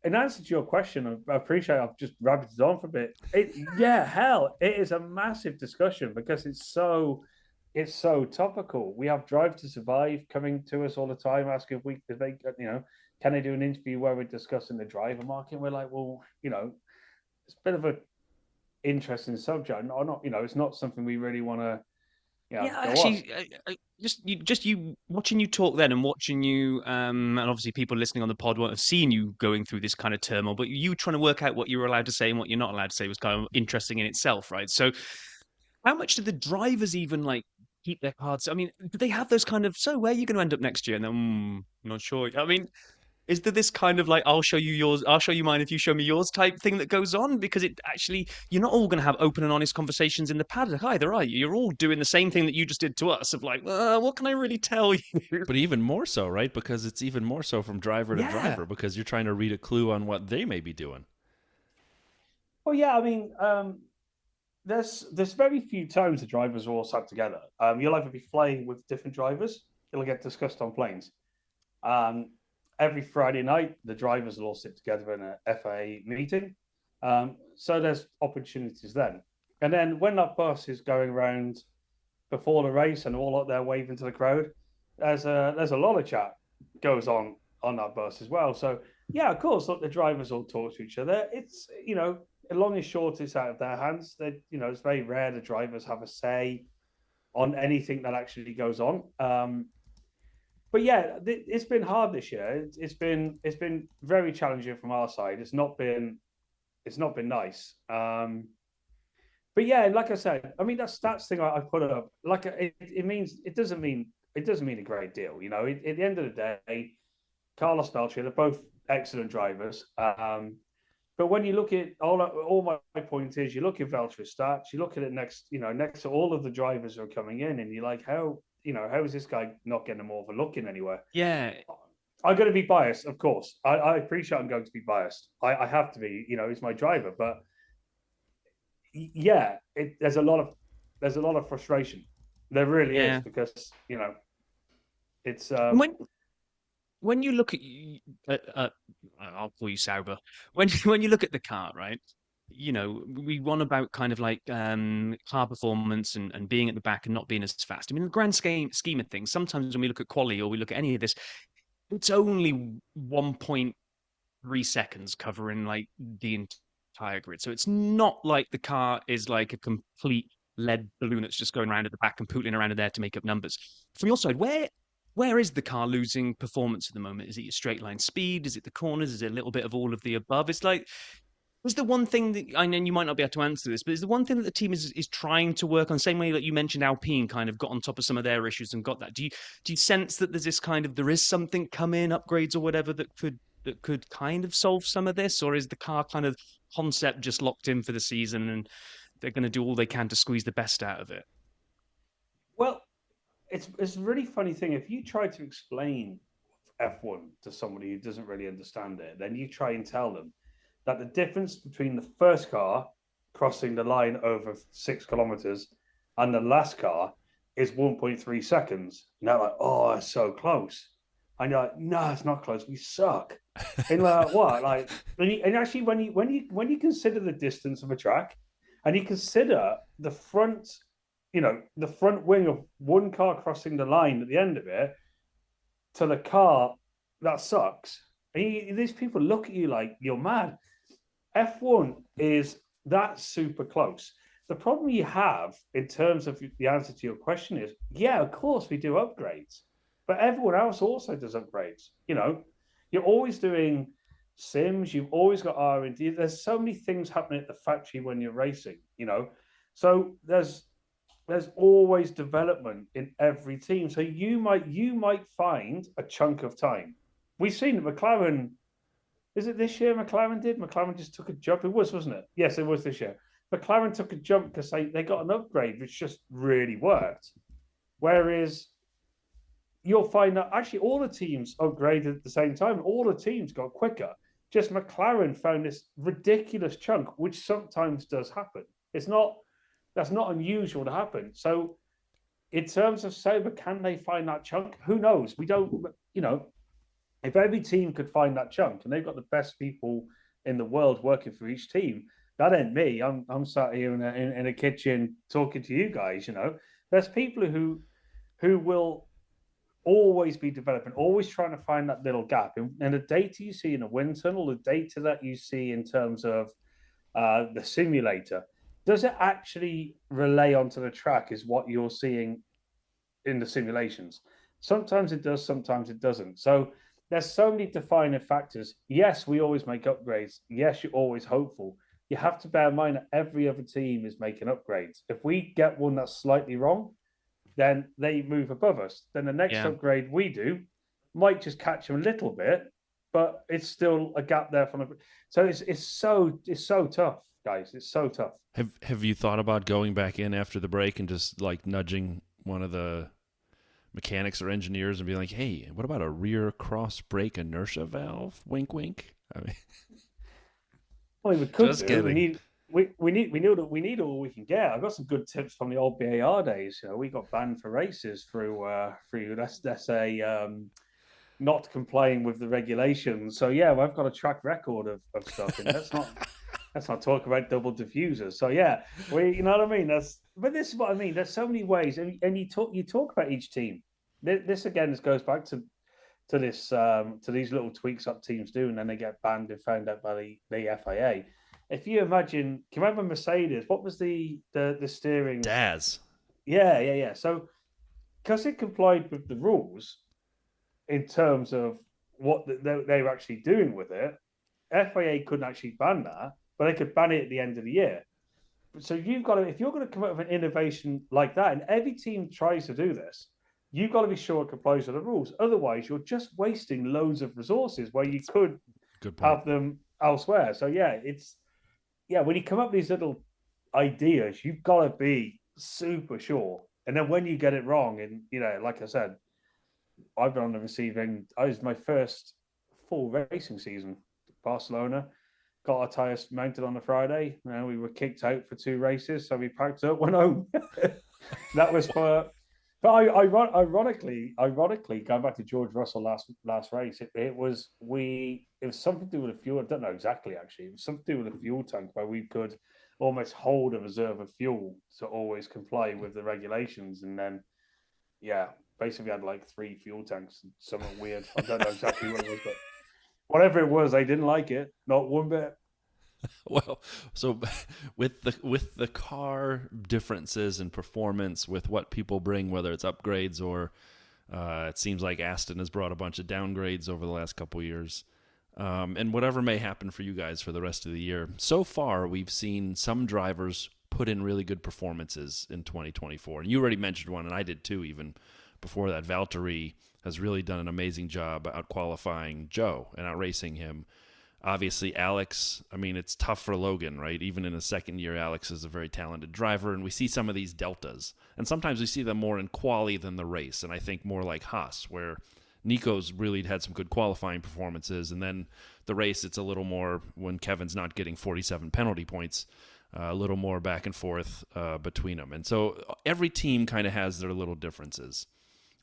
In answer to your question, I appreciate I've just rabbited on for a bit. It is a massive discussion because it's so topical. We have Drive to Survive coming to us all the time, asking if they, can they do an interview where we're discussing the driver market? And we're like, well, it's a bit of a interesting subject. Not, it's not something we really want to. Actually, just you watching you talk then, and watching you, and obviously people listening on the pod won't have seen you going through this kind of turmoil, but you trying to work out what you're allowed to say and what you're not allowed to say was kind of interesting in itself, right? So, how much do the drivers even keep their cards? I mean, do they have those kind of, so where are you going to end up next year? And then, not sure. I mean, is there this kind of I'll show you yours, I'll show you mine if you show me yours type thing that goes on? Because it actually, you're not all going to have open and honest conversations in the paddock either, are you? You're all doing the same thing that you just did to us of what can I really tell you? But even more so, right? Because it's even more so from driver to driver because you're trying to read a clue on what they may be doing. Well, yeah, I mean, there's very few times the drivers are all sat together. You'll either be flying with different drivers. It'll get discussed on planes. Every Friday night, the drivers will all sit together in a FAA meeting. So there's opportunities then. And then when that bus is going around before the race and all up there waving to the crowd, there's a lot of chat goes on that bus as well. So yeah, of course, look, the drivers all talk to each other. It's long and short, it's out of their hands. It's very rare the drivers have a say on anything that actually goes on. But yeah, it's been hard this year. It's been very challenging from our side. It's not been nice. But yeah, like I said, I mean that stats thing I put up. It doesn't mean a great deal. At the end of the day, Carlos Valtteri, they're both excellent drivers. But when you look at all my point is, you look at Valtteri stats, you look at it next to all of the drivers who are coming in, and you're like, how is this guy not getting more of a look in anywhere? Yeah. I'm going to be biased, of course. I appreciate I'm going to be biased. I have to be. He's my driver, but yeah, there's a lot of frustration. There really is, Yeah. because it's And when you look at I'll call you Sauber. When you look at the car, right? We want about kind of like car performance and being at the back and not being as fast. I mean, the grand scheme of things, sometimes when we look at quali or we look at any of this, it's only 1.3 seconds covering like the entire grid. So it's not like the car is like a complete lead balloon that's just going around at the back and pootling around in there to make up numbers. From your side, where is the car losing performance at the moment? Is it your straight line speed? Is it the corners? Is it a little bit of all of the above? It's like, is the one thing that I know you might not be able to answer this, but is the one thing that the team is trying to work on, same way that you mentioned Alpine kind of got on top of some of their issues and got that? Do you sense that there's this kind of, there is something coming, upgrades or whatever that could kind of solve some of this, or is the car kind of concept just locked in for the season and they're going to do all they can to squeeze the best out of it? well, it's a really funny thing. If you try to explain F1 to somebody who doesn't really understand it, then you try and tell them that the difference between the first car crossing the line over 6 kilometers and the last car is 1.3 seconds. And they're like, oh, it's so close. And you're like, no, it's not close. We suck. And like, what? Like, and actually, when you consider the distance of a track, and you consider the front, the front wing of one car crossing the line at the end of it to the car that sucks, and these people look at you like you're mad. F1 is that super close. The problem you have in terms of the answer to your question is, yeah, of course we do upgrades, but everyone else also does upgrades. You're always doing sims. You've always got R&D. There's so many things happening at the factory when you're racing. So there's always development in every team. So you might find a chunk of time. We've seen that McLaren. Is it this year McLaren did? McLaren just took a jump. It was, wasn't it? Yes, it was this year. McLaren took a jump because they got an upgrade which just really worked. Whereas you'll find that actually all the teams upgraded at the same time. All the teams got quicker. Just McLaren found this ridiculous chunk, which sometimes does happen. That's not unusual to happen. So in terms of Sauber, can they find that chunk? Who knows? We don't, if every team could find that chunk, and they've got the best people in the world working for each team, that ain't me. I'm sat here in a kitchen talking to you guys. There's people who will always be developing, always trying to find that little gap. And the data you see in a wind tunnel, the data that you see in terms of the simulator, does it actually relay onto the track is what you're seeing in the simulations. Sometimes it does, sometimes it doesn't. So there's so many defining factors. Yes, we always make upgrades. Yes, you're always hopeful. You have to bear in mind that every other team is making upgrades. If we get one that's slightly wrong, then they move above us. Then the next upgrade we do might just catch them a little bit, but it's still a gap there from the. So it's so tough, guys. It's so tough. Have you thought about going back in after the break and just like nudging one of the mechanics or engineers and be like, "Hey, what about a rear cross brake inertia valve? Wink, wink." I mean, we could just do. We need all we can get. I've got some good tips from the old BAR days. We got banned for races through that's a not complying with the regulations. So yeah, I've got a track record of stuff, and let's not talk about double diffusers. So yeah, you know what I mean. But this is what I mean. There's so many ways, and you talk about each team. This again, goes back to this to these little tweaks that teams do, and then they get banned and found out by the FIA. If you imagine, can you remember Mercedes? What was the steering? DAS. Yeah. So because it complied with the rules in terms of what they were actually doing with it, FIA couldn't actually ban that, but they could ban it at the end of the year. So you've got to, if you're going to come up with an innovation like that, and every team tries to do this, you've got to be sure it complies with the rules. Otherwise, you're just wasting loads of resources where you could have them elsewhere. So when you come up with these little ideas, you've got to be super sure. And then when you get it wrong, and like I said, I've been on the receiving. I was my first full racing season. Barcelona got our tires mounted on a Friday. We were kicked out for 2 races, so we packed up, went home. That was for. But ironically, going back to George Russell last race, it was something to do with the fuel. I don't know exactly actually. It was something to do with the fuel tank where we could almost hold a reserve of fuel to always comply with the regulations, and then basically had like 3 fuel tanks. Something weird. I don't know exactly what it was, but whatever it was, I didn't like it. Not one bit. Well, so with the car differences in performance, with what people bring, whether it's upgrades or it seems like Aston has brought a bunch of downgrades over the last couple of years, and whatever may happen for you guys for the rest of the year. So far, we've seen some drivers put in really good performances in 2024, and you already mentioned one, and I did too. Even before that, Valterri has really done an amazing job out qualifying Joe and out racing him. Obviously, Alex, I mean, it's tough for Logan, right? Even in his second year, Alex is a very talented driver, and we see some of these deltas. And sometimes we see them more in quali than the race, and I think more like Haas, where Nico's really had some good qualifying performances, and then the race, it's a little more, when Kevin's not getting 47 penalty points, a little more back and forth between them. And so every team kind of has their little differences.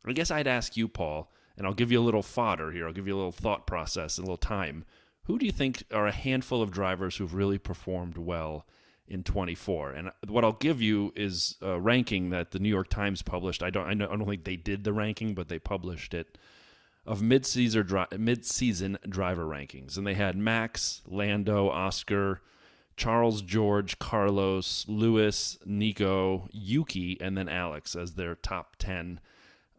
I guess I'd ask you, Paul, and I'll give you a little fodder here. I'll give you a little thought process, a little time. Who do you think are a handful of drivers who've really performed well in 24? And what I'll give you is a ranking that the New York Times published. I don't think they did the ranking, but they published it, of mid-season driver rankings. And they had Max, Lando, Oscar, Charles, George, Carlos, Lewis, Nico, Yuki, and then Alex as their top 10.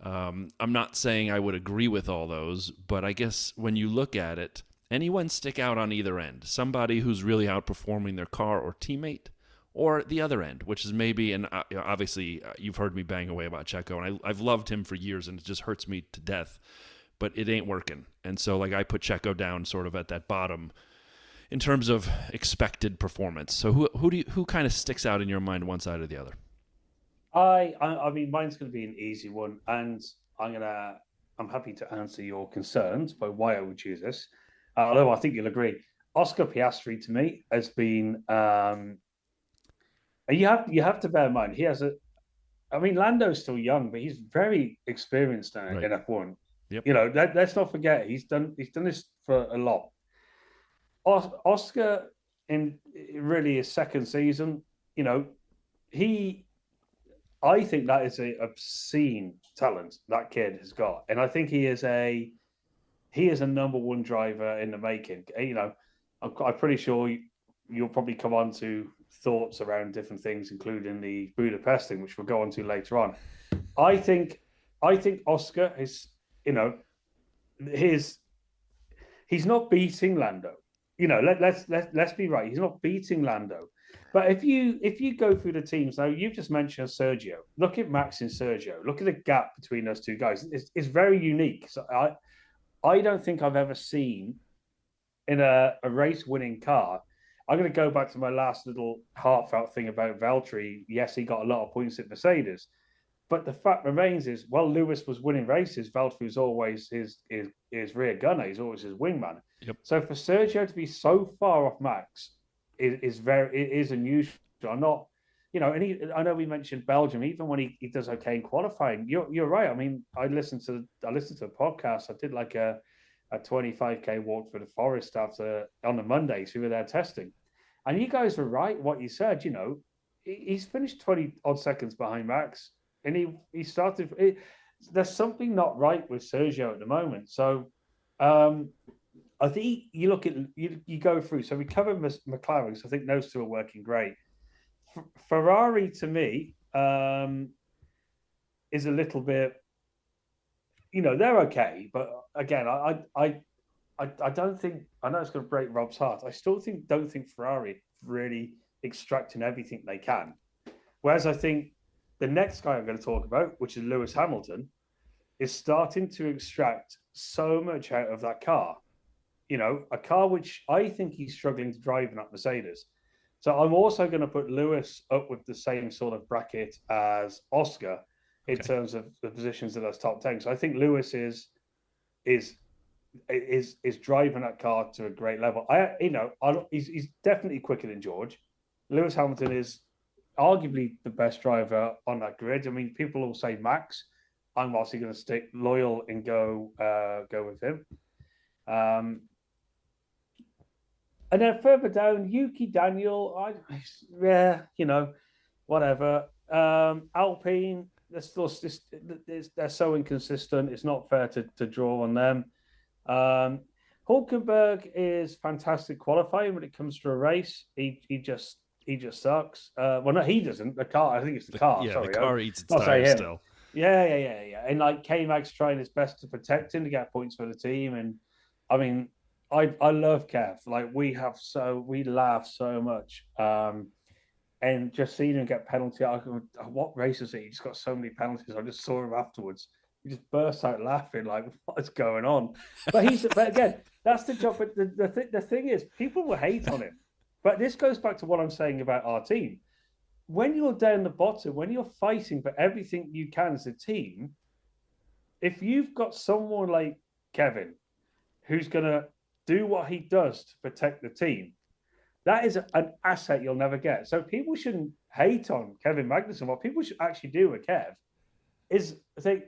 I'm not saying I would agree with all those, but I guess when you look at it, anyone stick out on either end? Somebody who's really outperforming their car or teammate, or the other end, which is maybe, and obviously you've heard me bang away about Checo, and I've loved him for years, and it just hurts me to death, but it ain't working. And so I put Checo down sort of at that bottom in terms of expected performance. So who kind of sticks out in your mind, one side or the other? I mean, mine's going to be an easy one, and I'm happy to answer your concerns by why I would choose this. Although I think you'll agree, Oscar Piastri to me has been. You have to bear in mind he has a. I mean, Lando's still young, but he's very experienced now in F1. Yep. Let's not forget he's done this for a lot. Oscar in really his second season, I think that is a obscene talent that kid has got, and I think he is a number one driver in the making. I'm pretty sure you'll probably come on to thoughts around different things, including the Budapesting, which we'll go on to later on. I think Oscar is, he's not beating Lando. Let's be right. He's not beating Lando. But if you go through the teams now, you've just mentioned Sergio. Look at Max and Sergio. Look at the gap between those two guys. It's very unique. So I don't think I've ever seen in a race-winning car. I'm going to go back to my last little heartfelt thing about Valtteri. Yes, he got a lot of points at Mercedes, but the fact remains is, while Lewis was winning races, Valtteri was always his rear gunner. He's always his wingman. Yep. So for Sergio to be so far off Max is unusual. I'm not, I know we mentioned Belgium. Even when he does okay in qualifying, you're right. I mean, I listened to a podcast. I did like a 25k walk through the forest on the Mondays. We were there testing, and you guys were right. What you said, he's finished 20 odd seconds behind Max, and he started. There's something not right with Sergio at the moment. So, I think you look at you go through. So we covered McLaren. So I think those two are working great. Ferrari to me is a little bit. They're okay, but again, I don't think, I know it's going to break Rob's heart. I still don't think Ferrari really extracting everything they can. Whereas I think the next guy I'm going to talk about, which is Lewis Hamilton, is starting to extract so much out of that car. A car which I think he's struggling to drive in that Mercedes. So I'm also going to put Lewis up with the same sort of bracket as Oscar. in terms of the positions of those top 10. So I think Lewis is driving that car to a great level. He's definitely quicker than George. Lewis Hamilton is arguably the best driver on that grid. I mean, people will say Max. I'm obviously going to stick loyal and go with him. And then further down, Yuki Daniel. Whatever. Alpine. They're so inconsistent. It's not fair to draw on them. Hulkenberg is fantastic qualifying when it comes to a race. He just sucks. Well, no, he doesn't. The car. I think it's the car. Yeah, sorry, the car eats its tires still. Yeah. And like K-Mag's trying his best to protect him to get points for the team. And I mean, I love Kev. Like we laugh so much. And just seeing him get penalty. What race is he? He just got so many penalties. I just saw him afterwards. He just burst out laughing, like, what is going on? But again, that's the job. But the thing is, people will hate on him. But this goes back to what I'm saying about our team. When you're down the bottom, when you're fighting for everything you can as a team, if you've got someone like Kevin who's going to do what he does to protect the team, that is an asset you'll never get. So people shouldn't hate on Kevin Magnussen. What people should actually do with Kev is think,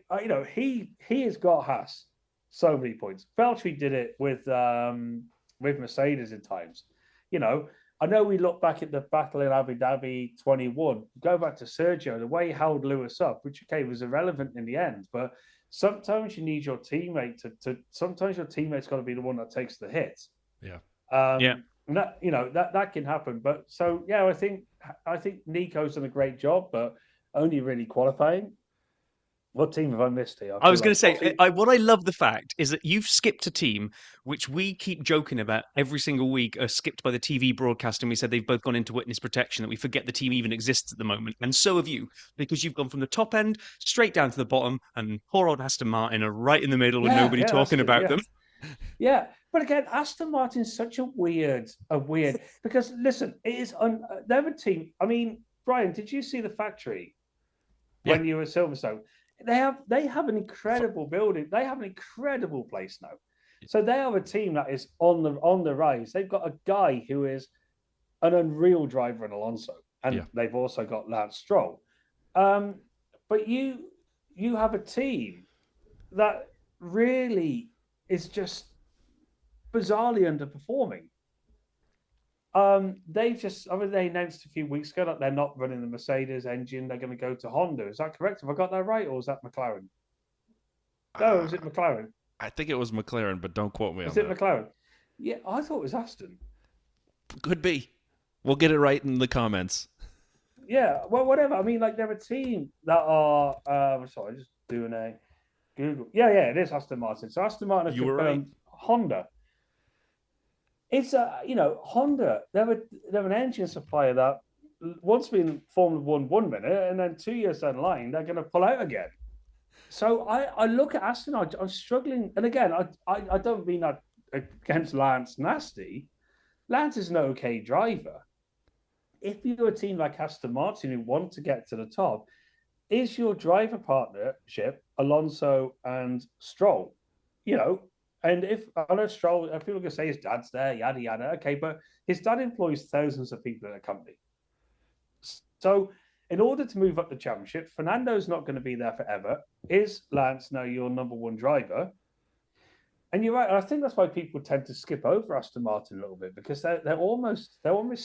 he has got Haas so many points. Valtteri did it with Mercedes in times. I know we look back at the battle in Abu Dhabi 21. Go back to Sergio, the way he held Lewis up, which was irrelevant in the end. But sometimes you need your teammate to. Sometimes your teammate's got to be the one that takes the hit. Yeah. And that can happen. But so yeah, I think Nico's done a great job, but only really qualifying. What team have I missed here? I was going to say, what I love the fact is that you've skipped a team which we keep joking about every single week are skipped by the TV broadcast, and we said they've both gone into witness protection, that we forget the team even exists at the moment. And so have you, because you've gone from the top end straight down to the bottom, and poor old Aston Martin are right in the middle with nobody talking about them. Yeah. But again, Aston Martin's such a weird because listen, it is they're a team. I mean, Brian, did you see the factory when you were at Silverstone? They have an incredible building. They have an incredible place now. So they are a team that is on the rise. They've got a guy who is an unreal driver in Alonso, and they've also got Lance Stroll. But you have a team that really is just bizarrely underperforming. They announced a few weeks ago that they're not running the Mercedes engine. They're going to go to Honda. Is that correct? Have I got that right, or was that McLaren? No, was it McLaren? I think it was McLaren, but don't quote me on that. Is it McLaren? Yeah, I thought it was Aston. Could be. We'll get it right in the comments. Yeah, well, whatever. I mean, like, they're a team that are... sorry, just doing a Google. Yeah, it is Aston Martin. So Aston Martin has confirmed Honda. It's Honda. They're an engine supplier that once been Formula 1 minute, and then 2 years down the line they're going to pull out again. So I look at Aston. I'm struggling, and again, I don't mean that against Lance nasty. Lance is an okay driver. If you're a team like Aston Martin who want to get to the top, is your driver partnership Alonso and Stroll? And if I know Stroll, people can say his dad's there, yada yada. Okay, but his dad employs thousands of people in a company. So, in order to move up the championship, Fernando's not going to be there forever. Is Lance now your number one driver? And you're right. And I think that's why people tend to skip over Aston Martin a little bit, because they're almost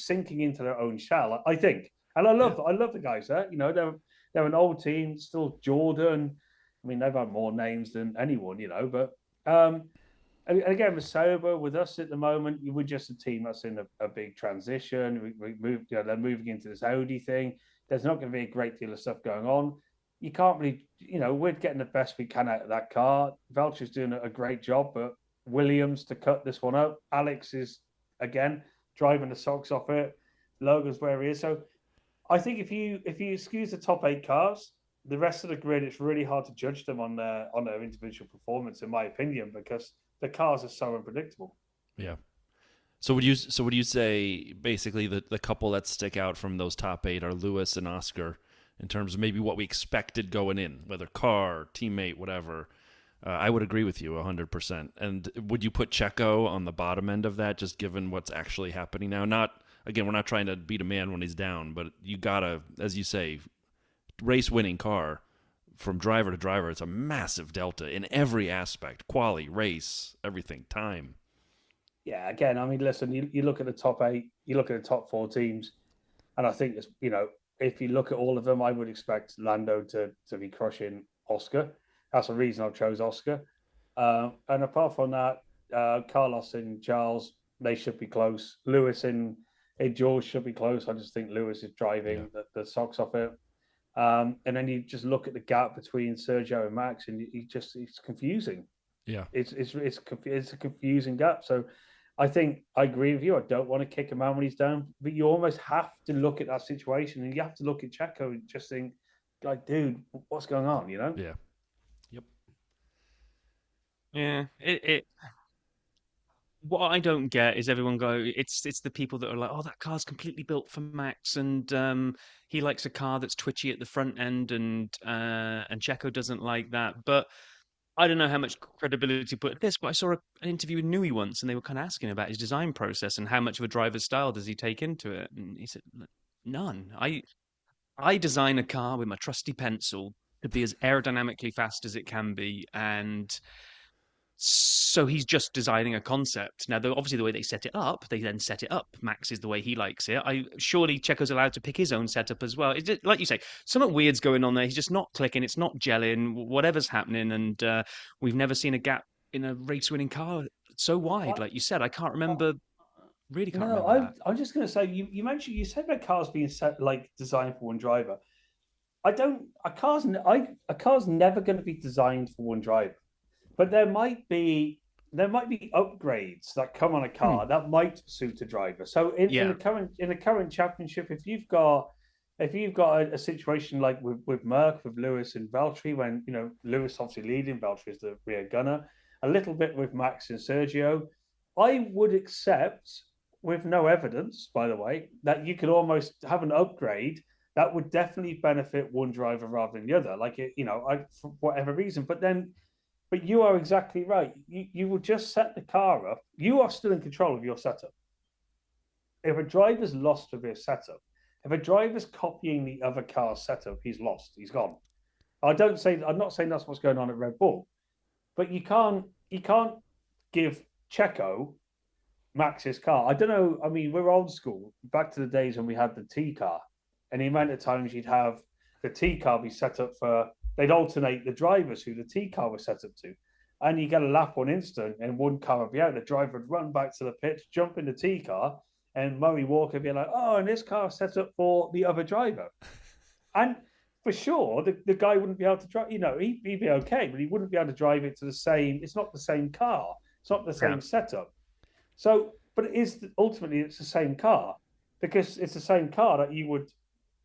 sinking into their own shell. I think, and I love the guys there. They're an old team, still Jordan. I mean, they've had more names than anyone, but. And again, with Sauber, with us at the moment, we're just a team that's in a big transition. We moved, they're moving into this Audi thing. There's not going to be a great deal of stuff going on. You can't really, we're getting the best we can out of that car. Valtteri's doing a great job, but Williams to cut this one up. Alex is, again, driving the socks off it. Logan's where he is. So I think if you excuse the top 8 cars, the rest of the grid, it's really hard to judge them on their individual performance, in my opinion, because the cars are so unpredictable. Yeah. So would you say basically the couple that stick out from those top 8 are Lewis and Oscar, in terms of maybe what we expected going in, whether car, teammate, whatever. I would agree with you 100%. And would you put Checo on the bottom end of that, just given what's actually happening now? Again, we're not trying to beat a man when he's down, but you gotta, as you say, race-winning car from driver to driver. It's a massive delta in every aspect: quali, race, everything, time. Yeah, again, I mean, listen, you look at the top 8, you look at the top 4 teams, and I think it's, if you look at all of them, I would expect Lando to be crushing Oscar. That's the reason I chose Oscar. And apart from that, Carlos and Charles, they should be close. Lewis and George should be close. I just think Lewis is driving the socks off it. And then you just look at the gap between Sergio and Max, and it's confusing. Yeah, it's a confusing gap. So I think I agree with you. I don't want to kick a man when he's down, but you almost have to look at that situation, and you have to look at Checo and just think, like, dude, what's going on? Yeah. Yep. Yeah. What I don't get is everyone it's the people that are like, oh, that car's completely built for Max, and he likes a car that's twitchy at the front end, and Checo doesn't like that. But I don't know how much credibility to put at this, but I saw an interview with Newey once, and they were kind of asking about his design process and how much of a driver's style does he take into it, and he said, none. I design a car with my trusty pencil to be as aerodynamically fast as it can be, and so he's just designing a concept. Now, obviously, the way they set it up, they then set it up. Max is the way he likes it. Surely Checo's allowed to pick his own setup as well. It's just, like you say, something weird's going on there. He's just not clicking. It's not gelling. Whatever's happening, and we've never seen a gap in a race-winning car so wide. Like you said, I can't remember. Really can't remember that. I'm just going to say, you said about cars being set like designed for one driver. A car's never going to be designed for one driver. But there might be upgrades that come on a car that might suit a driver. So in the current championship, if you've got a situation like with Merck, with Lewis and Valtteri, when Lewis obviously leading, Valtteri is the rear gunner, a little bit with Max and Sergio, I would accept, with no evidence, by the way, that you could almost have an upgrade that would definitely benefit one driver rather than the other, for whatever reason. But you are exactly right. You will just set the car up. You are still in control of your setup. If a driver's lost with his setup, if a driver's copying the other car's setup, he's lost. He's gone. I'm not saying that's what's going on at Red Bull, but you can't give Checo Max's car. I don't know. I mean, we're old school. Back to the days when we had the T car, and the amount of times you'd have the T car be set up for. They'd alternate the drivers who the T car was set up to. And you get a lap on instant, and one car would be out. The driver would run back to the pit, jump in the T car, and Murray Walker would be like, oh, and this car is set up for the other driver. And for sure, the guy wouldn't be able to drive, he'd be okay, but he wouldn't be able to drive it to the same, it's not the same car. It's not the same setup. So, but ultimately, it's the same car, because it's the same car that you would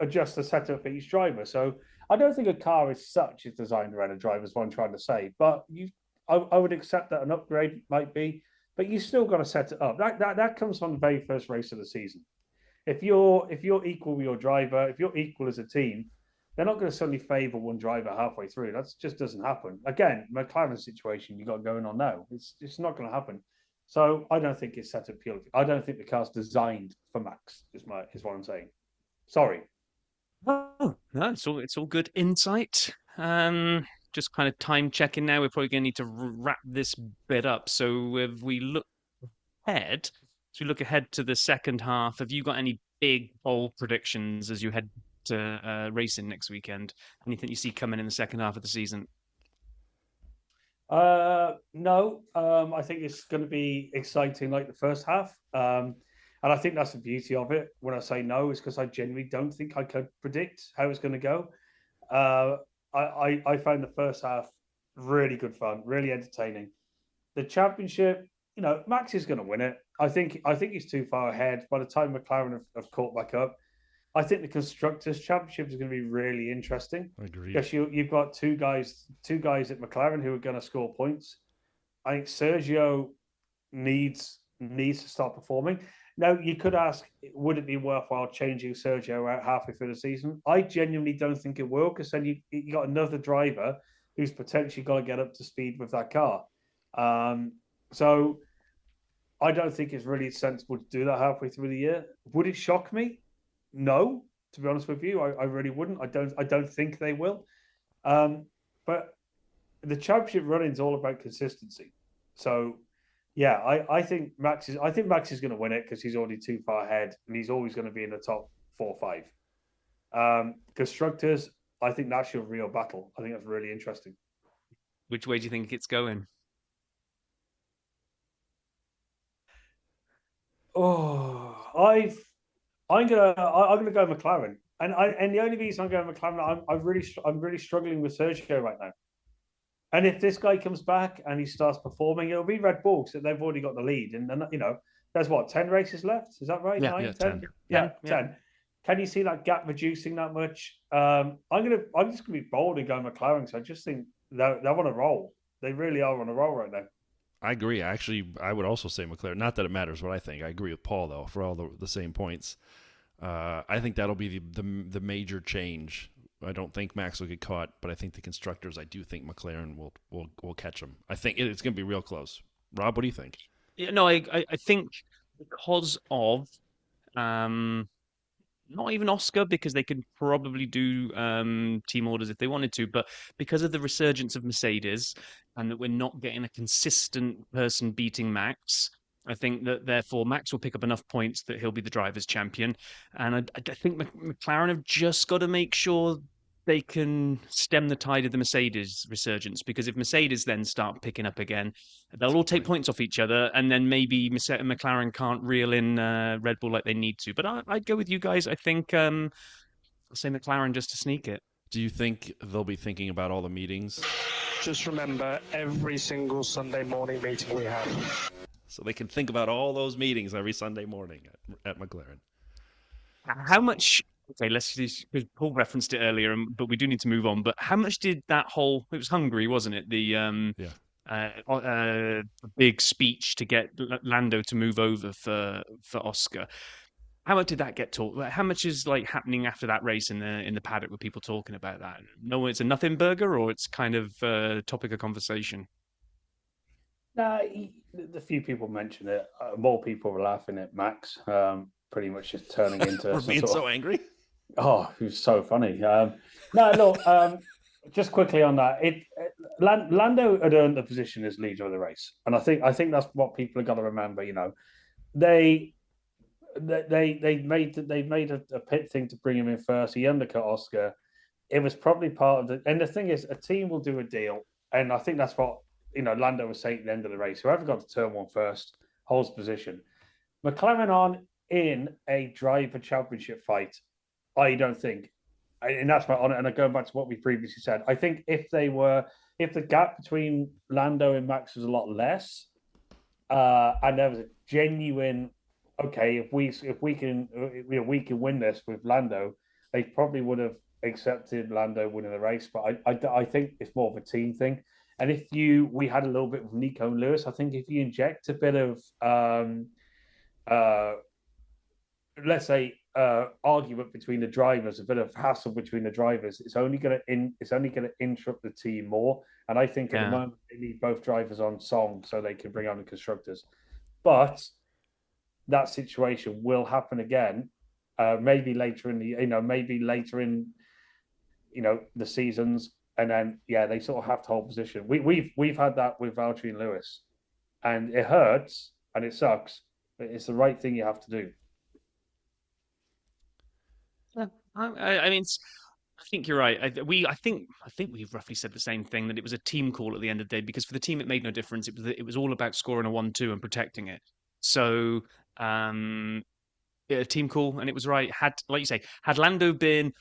adjust the setup for each driver. So, I don't think a car as such is designed around a driver, is what I'm trying to say. But I would accept that an upgrade might be, but you still got to set it up. That comes from the very first race of the season. If you're equal with your driver, if you're equal as a team, they're not going to suddenly favour one driver halfway through. That just doesn't happen. Again, McLaren's situation you got going on now, it's not going to happen. So I don't think it's set up purely. I don't think the car's designed for Max. Is what I'm saying. Sorry. Oh, no, it's all good insight. Just kind of time checking now. We're probably going to need to wrap this bit up. So if we look ahead, to the second half, have you got any big bold predictions as you head to racing next weekend? Anything you see coming in the second half of the season? No. I think it's going to be exciting like the first half. And I think that's the beauty of it. When I say no, is because I genuinely don't think I could predict how it's going to go. I found the first half really good fun, really entertaining. The championship, Max is going to win it. I think he's too far ahead. By the time McLaren have caught back up, I think the Constructors' Championship is going to be really interesting. I agree. Because you've got two guys at McLaren who are going to score points. I think Sergio needs to start performing. Now, you could ask, would it be worthwhile changing Sergio out halfway through the season? I genuinely don't think it will, because then you got another driver who's potentially got to get up to speed with that car. So I don't think it's really sensible to do that halfway through the year. Would it shock me? No, to be honest with you, I really wouldn't. I don't think they will. But the championship running is all about consistency. So yeah, I think Max is going to win it because he's already too far ahead, and he's always going to be in the top 4 or 5. Constructors, I think that's your real battle. I think that's really interesting. Which way do you think it's going? Oh, I'm gonna go McLaren, and the only reason I'm going McLaren, I'm really struggling with Sergio right now. And if this guy comes back and he starts performing, it'll be Red Bull, so they've already got the lead. And there's 10 races left. Is that right? Yeah, 9, yeah, 10? 10. Yeah, 10. Can you see that gap reducing that much? I'm just gonna be bold and go McLaren. So I just think they're on a roll. They really are on a roll right now. I agree. I would also say McLaren. Not that it matters what I think. I agree with Paul though for all the same points. I think that'll be the major change. I don't think Max will get caught, but I think the constructors. I do think McLaren will catch him. I think it's going to be real close. Rob, what do you think? Yeah, no, I think because of not even Oscar, because they could probably do team orders if they wanted to, but because of the resurgence of Mercedes and that we're not getting a consistent person beating Max, I think that therefore Max will pick up enough points that he'll be the driver's champion. And I think McLaren have just got to make sure they can stem the tide of the Mercedes resurgence, because if Mercedes then start picking up again, they'll all take points off each other, and then maybe McLaren can't reel in Red Bull like they need to. But I'd go with you guys. I think I'll say McLaren just to sneak it. Do you think they'll be thinking about all the meetings? Just remember every single Sunday morning meeting we have. So they can think about all those meetings every Sunday morning at McLaren. How much? Okay, let's just, because Paul referenced it earlier, but we do need to move on. But how much did that whole? It was Hungary, wasn't it? The big speech to get Lando to move over for Oscar. How much did that get talked? How much is happening after that race in the paddock with people talking about that? No, it's a nothing burger, or it's kind of a topic of conversation. The few people mention it. More people were laughing at Max. Pretty much just turning into. We're being so angry. Oh, it was so funny. Just quickly on that, Lando had earned the position as leader of the race, and I think that's what people have got to remember. They made a pit thing to bring him in first. He undercut Oscar. It was probably part of the. And the thing is, a team will do a deal, and I think that's what Lando was saying at the end of the race. Whoever got to turn 1 first holds position. McLaren aren't in a driver championship fight. I don't think, and that's my honor. And I go back to what we previously said. I think if the gap between Lando and Max was a lot less, and there was a genuine, okay, if we can win this with Lando, they probably would have accepted Lando winning the race. But I think it's more of a team thing. And if we had a little bit with Nico and Lewis, I think if you inject a bit of let's say argument between the drivers, a bit of hassle between the drivers, it's only going to interrupt the team more. And I think at the moment they need both drivers on song so they can bring on the constructors. But that situation will happen again, maybe later in the seasons, and then they sort of have to hold position. We've had that with Valtteri and Lewis, and it hurts and it sucks, but it's the right thing you have to do. I mean, I think you're right. I think we've roughly said the same thing, that it was a team call at the end of the day, because for the team it made no difference. It was all about scoring a 1-2 and protecting it. So a team call, and it was right. Like you say, had Lando been,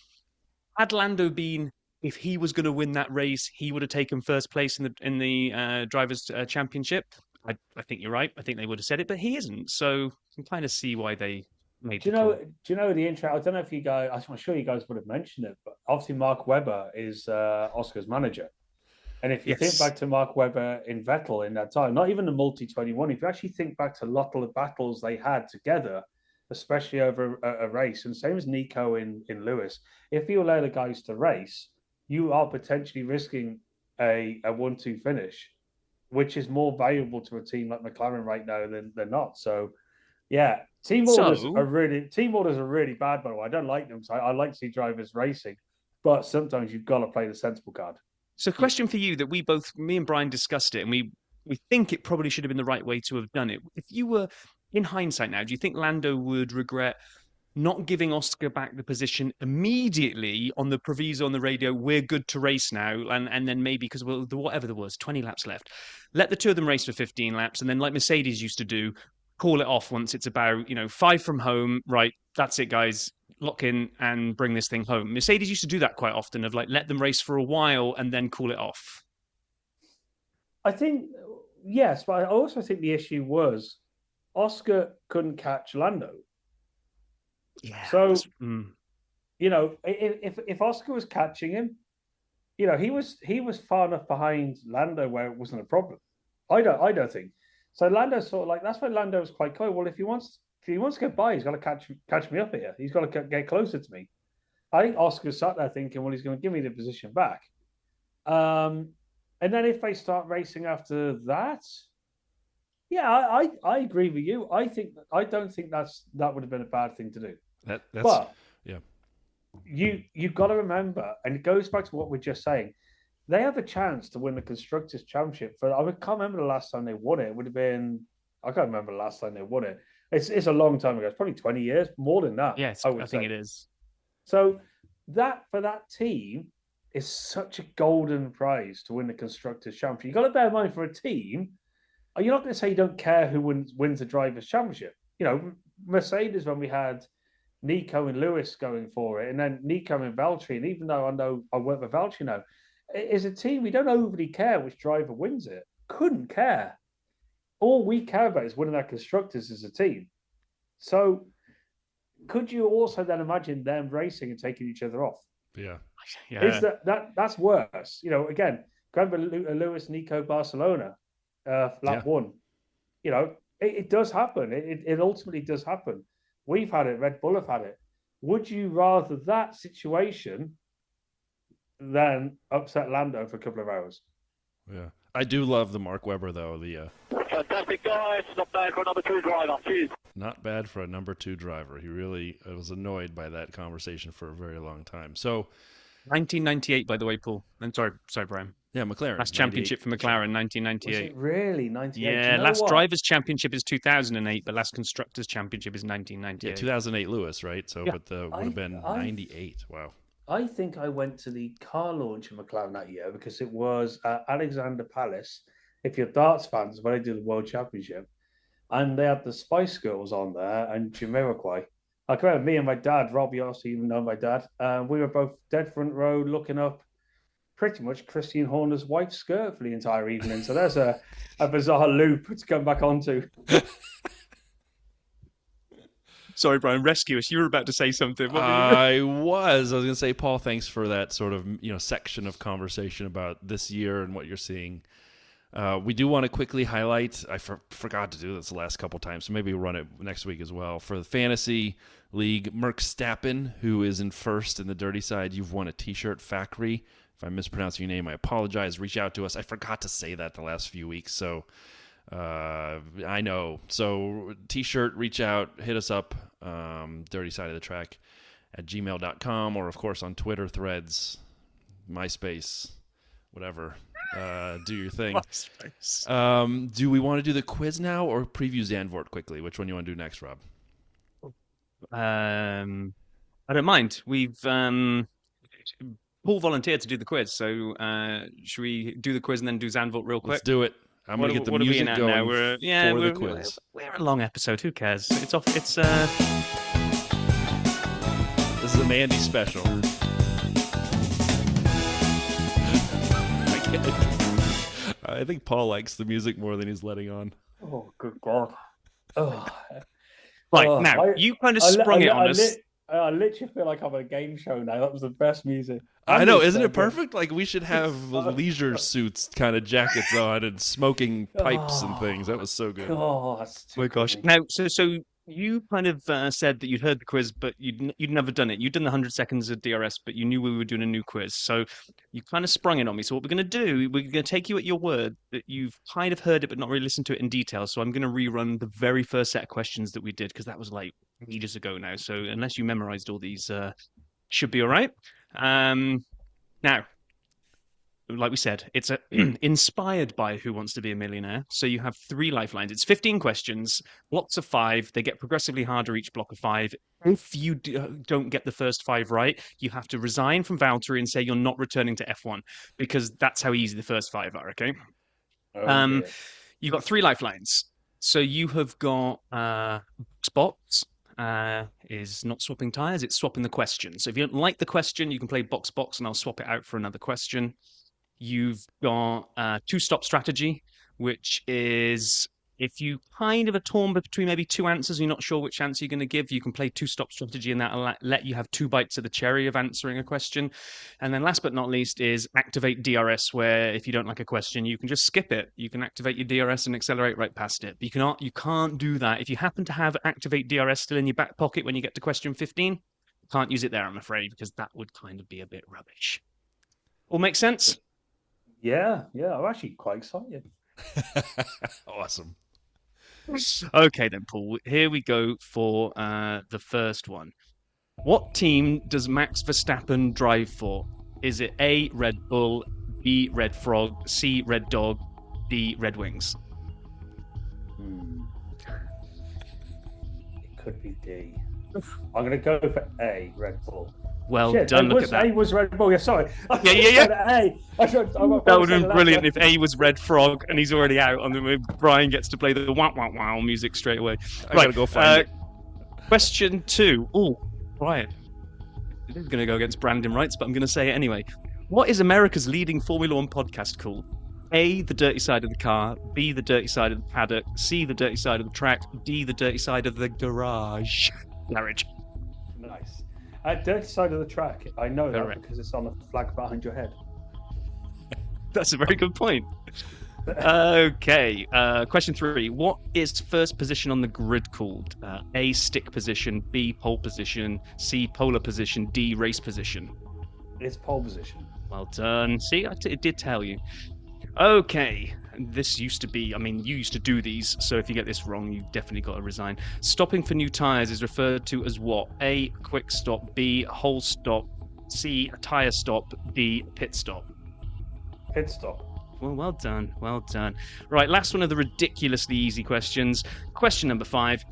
if he was going to win that race, he would have taken first place in the drivers' championship. I think you're right. I think they would have said it, but he isn't. So you can kind of see why they. Do you know the intro? I don't know if you guys. I'm sure you guys would have mentioned it, but obviously Mark Webber is Oscar's manager, And if you think back to Mark Webber in Vettel in that time, not even the multi-21, if you actually think back to a lot of the battles they had together, especially over a race, and same as Nico in Lewis, if you allow the guys to race, you are potentially risking a 1-2 finish, which is more valuable to a team like McLaren right now than not. So, yeah, team orders are really bad, by the way. I don't like them. So I like to see drivers racing, but sometimes you've got to play the sensible card. So, question for you that me and Brian discussed it, and we think it probably should have been the right way to have done it. If you were, in hindsight now, do you think Lando would regret not giving Oscar back the position immediately on the proviso on the radio, we're good to race now, and then maybe, because whatever there was, 20 laps left, let the two of them race for 15 laps, and then like Mercedes used to do, call it off once it's about 5 from home, right, that's it guys, lock in and bring this thing home. Mercedes used to do that quite often, of like let them race for a while and then call it off. I think, yes, but I also think the issue was Oscar couldn't catch Lando. Yeah. So, if Oscar was catching him, he was far enough behind Lando where it wasn't a problem. I don't think. So Lando's sort of like, that's why Lando was quite cool. Well, if he wants to get by, he's got to catch me up here. He's got to get closer to me. I think Oscar sat there thinking, well, he's going to give me the position back. And then if they start racing after that, yeah, I agree with you. I don't think that would have been a bad thing to do. But you've got to remember, and it goes back to what we're just saying. They have a chance to win the Constructors' Championship. I can't remember the last time they won it. It would have been, I can't remember the last time they won it. It's a long time ago. It's probably 20 years, more than that. Yes, I think it is. So that for that team is such a golden prize to win the Constructors' Championship. You've got to bear in mind, for a team, you're not going to say you don't care who wins the Drivers' Championship. Mercedes, when we had Nico and Lewis going for it, and then Nico and Valtteri, and even though I know I work with Valtteri now, as a team, we don't overly care which driver wins it. Couldn't care. All we care about is winning our constructors as a team. So could you also then imagine them racing and taking each other off? Yeah. Is that's worse? Again, remember Lewis, Nico, Barcelona, lap one. It does happen. It ultimately does happen. We've had it. Red Bull have had it. Would you rather that situation than upset Lando for a couple of hours? Yeah. I do love the Mark Webber, though. Fantastic, guys. Not bad for a number 2 driver. Cheers. Not bad for a number 2 driver. He really was annoyed by that conversation for a very long time. So, 1998, by the way, Paul. I'm sorry, Brian. Yeah, McLaren. Last championship for McLaren, 1998. Was it really? 98? Yeah, last Drivers' Championship is 2008, but last Constructors' Championship is 1998. Yeah, 2008 Lewis, right? So, but would have been 98. Wow. I think I went to the car launch of McLaren that year because it was at Alexander Palace. If you're darts fans, where they do the World Championship, and they had the Spice Girls on there and Jamiroquai. I can remember me and my dad, Rob, you also even know my dad, we were both dead front row looking up pretty much Christian Horner's white skirt for the entire evening. So there's a bizarre loop to come back onto. Sorry, Brian, rescue us. You were about to say something. I was going to say, Paul, thanks for that sort of section of conversation about this year and what you're seeing. We do want to quickly highlight, I forgot to do this the last couple times, so maybe we'll run it next week as well. For the Fantasy League, Merck Stappen, who is in first in the dirty side, you've won a T-shirt factory. If I'm mispronouncing your name, I apologize. Reach out to us. I forgot to say that the last few weeks, so I know. So T-shirt, reach out, hit us up, dirty side of the track at gmail.com, or of course on Twitter, Threads, MySpace, whatever. Do your thing. Do we want to do the quiz now or preview Zandvoort quickly? Which one you want to do next, Rob? I don't mind. We've Paul volunteered to do the quiz, so should we do the quiz and then do Zandvoort real quick? Let's do it. I'm going to get the music going now? For the quiz. We're a long episode. Who cares? It's off. It's This is a Mandy special. I think Paul likes the music more than he's letting on. Oh, good God. Oh. Right, now, you kind of sprung it on us. I literally feel like I'm on a game show now. That was the best music. I know, isn't so it perfect? Like we should have so leisure good. suits kind of jackets on and smoking pipes and things. That was so good. Oh, that's too Oh my gosh. funny. Now, so you kind of said that you'd heard the quiz, but you'd never done it. You'd done the 100 seconds of DRS, but you knew we were doing a new quiz. So you kind of sprung it on me. So what we're going to do, we're going to take you at your word that you've kind of heard it, but not really listened to it in detail. So I'm going to rerun the very first set of questions that we did, because that was like ages ago now. So unless you memorized all these, should be all right. Now, like we said, it's inspired by Who Wants to Be a Millionaire. So you have 3 lifelines. It's 15 questions, blocks of 5. They get progressively harder each block of 5. If you don't get the first 5 right, you have to resign from Valterri and say you're not returning to F1, because that's how easy the first 5 are, okay? Oh, dear. You've got 3 lifelines. So you have got box. Is not swapping tires, it's swapping the question. So if you don't like the question, you can play box and I'll swap it out for another question. You've got 2-stop strategy, which is if you kind of are torn between maybe 2 answers, you're not sure which answer you're going to give, you can play 2-stop strategy, and that'll let you have 2 bites of the cherry of answering a question. And then last but not least is activate DRS, where if you don't like a question, you can just skip it. You can activate your DRS and accelerate right past it. But you can't do that. If you happen to have activate DRS still in your back pocket when you get to question 15, you can't use it there, I'm afraid, because that would kind of be a bit rubbish. All make sense? Yeah, I'm actually quite excited. Awesome. Okay then, Paul. Here we go for the first one. What team does Max Verstappen drive for? Is it A, Red Bull, B, Red Frog, C, Red Dog, D, Red Wings? It could be D. I'm going to go for A, Red Bull. Well Shit, done. Look at that. A was Red Bull. Yeah, sorry. Yeah. A. That would have been brilliant if A was Red Frog and he's already out, and Brian gets to play the wow wow wow music straight away. I gotta go find it. Question 2. Oh, Brian. This is going to go against branding rights, but I'm going to say it anyway. What is America's leading Formula One podcast called? A, the dirty side of the car. B, the dirty side of the paddock. C, the dirty side of the track. D, the dirty side of the garage. Garage. Nice. Dirty side of the track. I know Correct. that because it's on the flag behind your head. That's a very good point. Okay. Question 3. What is first position on the grid called? A, stick position. B, pole position. C, polar position. D, race position. It's pole position. Well done. See, it did tell you. Okay. This used to be, you used to do these, so if you get this wrong, you definitely got to resign. Stopping for new tyres is referred to as what? A, quick stop. B, whole stop. C, a tyre stop. D, pit stop. Pit stop. Well done. Right, last one of the ridiculously easy questions. Question number 5.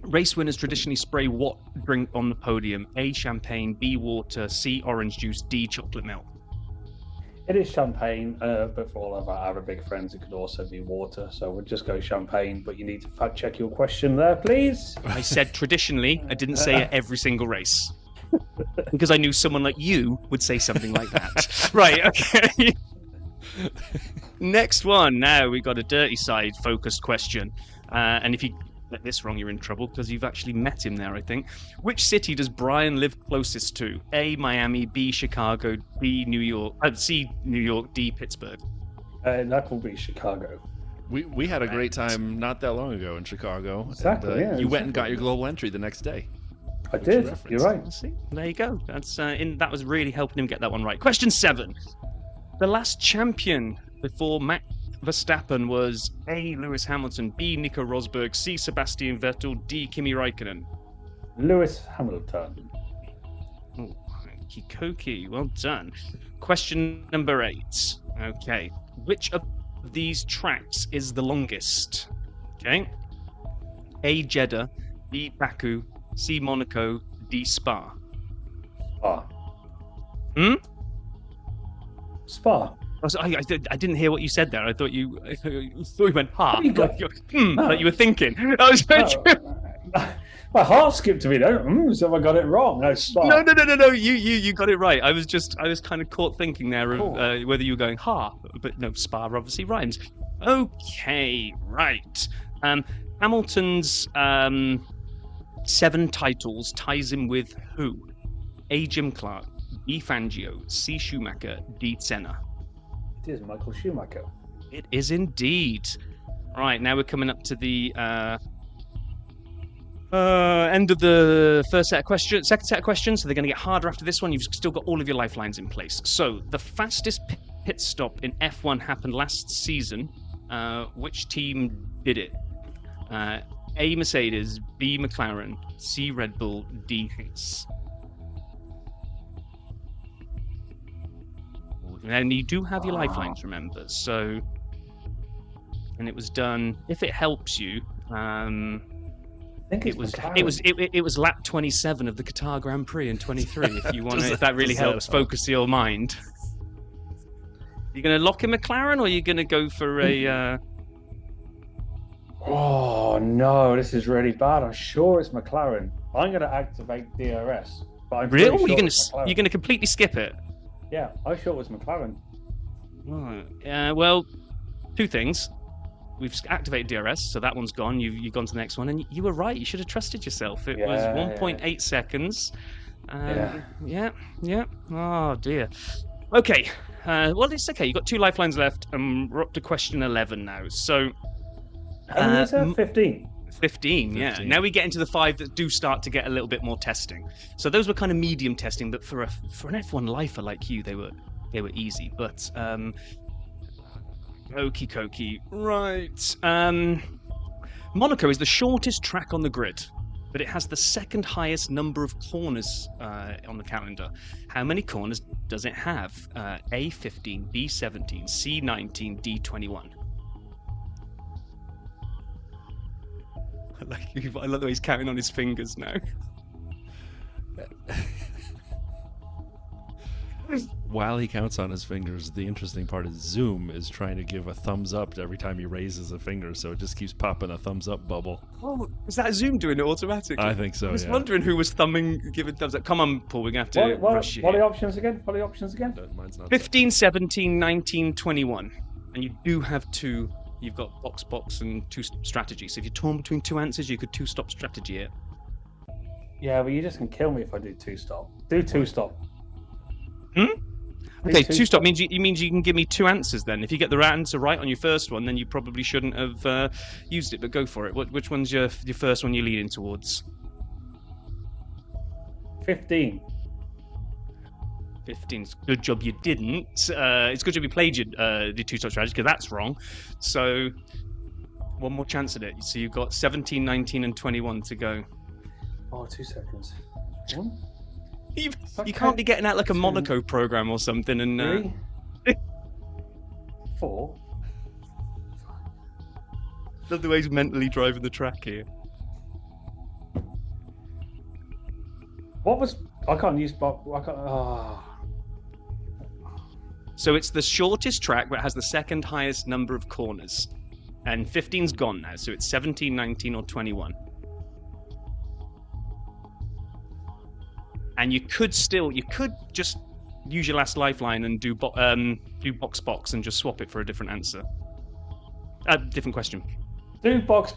Race winners traditionally spray what drink on the podium? A, champagne. B, water. C, orange juice. D, chocolate milk. It is champagne, but for all of our Arabic friends, it could also be water. So we'll just go champagne, but you need to fact check your question there, please. I said traditionally. I didn't say at every single race. Because I knew someone like you would say something like that. Right, okay. Next one. Now we got a dirty side focused question. And if you get this wrong, you're in trouble because you've actually met him there, I think. Which city does Brian live closest to? A, Miami. B, Chicago. B, New York. C, New York. D, Pittsburgh. That will be Chicago. We had a great time not that long ago in Chicago. Exactly, And, you went and got your global entry the next day. I did. reference. You're right. See, there you go. That's that was really helping him get that one right. Question 7. The last champion before Max Verstappen was A, Lewis Hamilton, B, Nico Rosberg, C, Sebastian Vettel, D, Kimi Räikkönen. Lewis Hamilton. Oh, Kikoki, well done. Question number 8. Okay, which of these tracks is the longest? Okay. A, Jeddah, B, Baku, C, Monaco, D, Spa. Spa. Hmm? Spa. I didn't hear what you said there. I thought you went ha. There you go. Like you were thinking. I was My heart skipped a bit. So have I got it wrong? No, Spa. No. You got it right. I was kind of caught thinking there of whether you were going ha, but no, Spa obviously rhymes. Okay, right. Hamilton's 7 titles ties him with who? A. Jim Clark, B. Fangio, C. Schumacher, D. Senna. It is Michael Schumacher. It is indeed. Right, now we're coming up to the end of the second set of questions. So they're going to get harder after this one. You've still got all of your lifelines in place. So the fastest pit stop in F1 happened last season. Which team did it? A. Mercedes, B. McLaren, C. Red Bull, D. Haas. And you do have your lifelines, remember. So, and it was done. If it helps you, I think it was lap 27 of the Qatar Grand Prix in 23. If you want, if that really helps focus your mind. You're going to lock in McLaren, or you're going to go for a? Oh no, this is really bad. I'm sure it's McLaren. I'm going to activate DRS, but I'm Really? Sure You're going to completely skip it? Yeah, I'm sure it was McLaren. Right. Well, 2 things. We've activated DRS, so that one's gone. You've gone to the next one, and you were right. You should have trusted yourself. It was 1.8 seconds. Yeah. Oh dear. Okay. Well, it's okay. You've got 2 lifelines left, and we're up to question 11 now. So. How many is that? 15. 15, yeah. Now we get into the 5 that do start to get a little bit more testing. So those were kind of medium testing, but for an F1 lifer like you, they were easy. But okie dokie. Right. Monaco is the shortest track on the grid, but it has the second highest number of corners on the calendar. How many corners does it have? A 15, B 17, C 19, D 21. I love the way he's counting on his fingers now. While he counts on his fingers, the interesting part is Zoom is trying to give a thumbs up every time he raises a finger, so it just keeps popping a thumbs up bubble. Oh, is that Zoom doing it automatically? I think so, I was wondering who was giving thumbs up. Come on, Paul, we're going to have to rush you. What are the options again? Mine's not 15, 17, 19, 21. And you do have 2... You've got box, and 2 strategies. So if you're torn between 2 answers, you could 2-stop strategy it. Yeah, but you just can kill me if I do 2-stop. Do 2-stop. Okay, 2-stop means you can give me 2 answers then. If you get the right answer right on your first one, then you probably shouldn't have used it, but go for it. Which one's your first one you're leading towards? 15. 15. Good job you didn't. It's a good job you played the 2-stop strategy, because that's wrong. So, one more chance at it. So you've got 17, 19, and 21 to go. Oh, 2 seconds. You can't be getting out like a Monaco program or something. And 3, 4. Love the way he's mentally driving the track here. What was... I can't use... Oh. So it's the shortest track, but it has the second highest number of corners. And 15's gone now, so it's 17, 19, or 21. And you could just use your last lifeline and do box and just swap it for a different answer. Different question. Do box,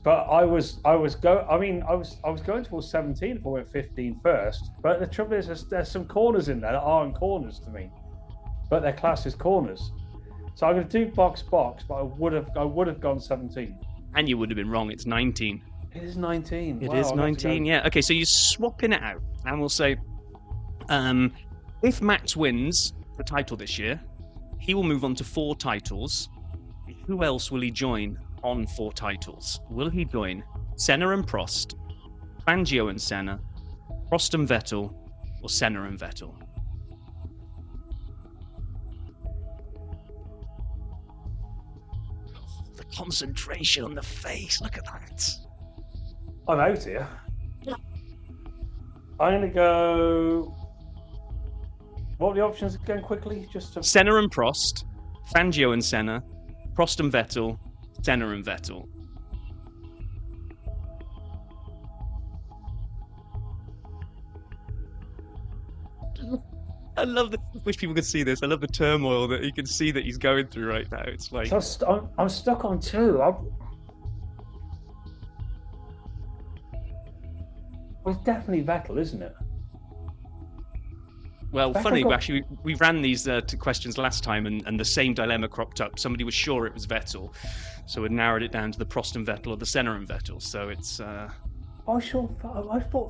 but I was going towards 17 if I went 15 first. But the trouble is, there's some corners in there that aren't corners to me, but they're classed as corners. So I'm going to do box, but I would have gone 17. And you would have been wrong. It's 19. It is 19. It is 19. Yeah. Okay. So you're swapping it out, and we'll say, if Max wins the title this year, he will move on to 4 titles. Who else will he join on 4 titles? Will he join Senna and Prost, Fangio and Senna, Prost and Vettel, or Senna and Vettel? The concentration on the face, look at that. I'm out here. I'm going to go... What were the options again, quickly? Senna and Prost, Fangio and Senna, Prost and Vettel, Senna and Vettel. I love the... wish people could see this. I love the turmoil that you can see that he's going through right now. It's like... So I'm stuck on 2. Well, it's definitely Vettel, isn't it? Well, Vettel funny, got- actually, we ran these questions last time, and the same dilemma cropped up. Somebody was sure it was Vettel, so it narrowed it down to the Prost and Vettel or the Senna and Vettel. So it's I thought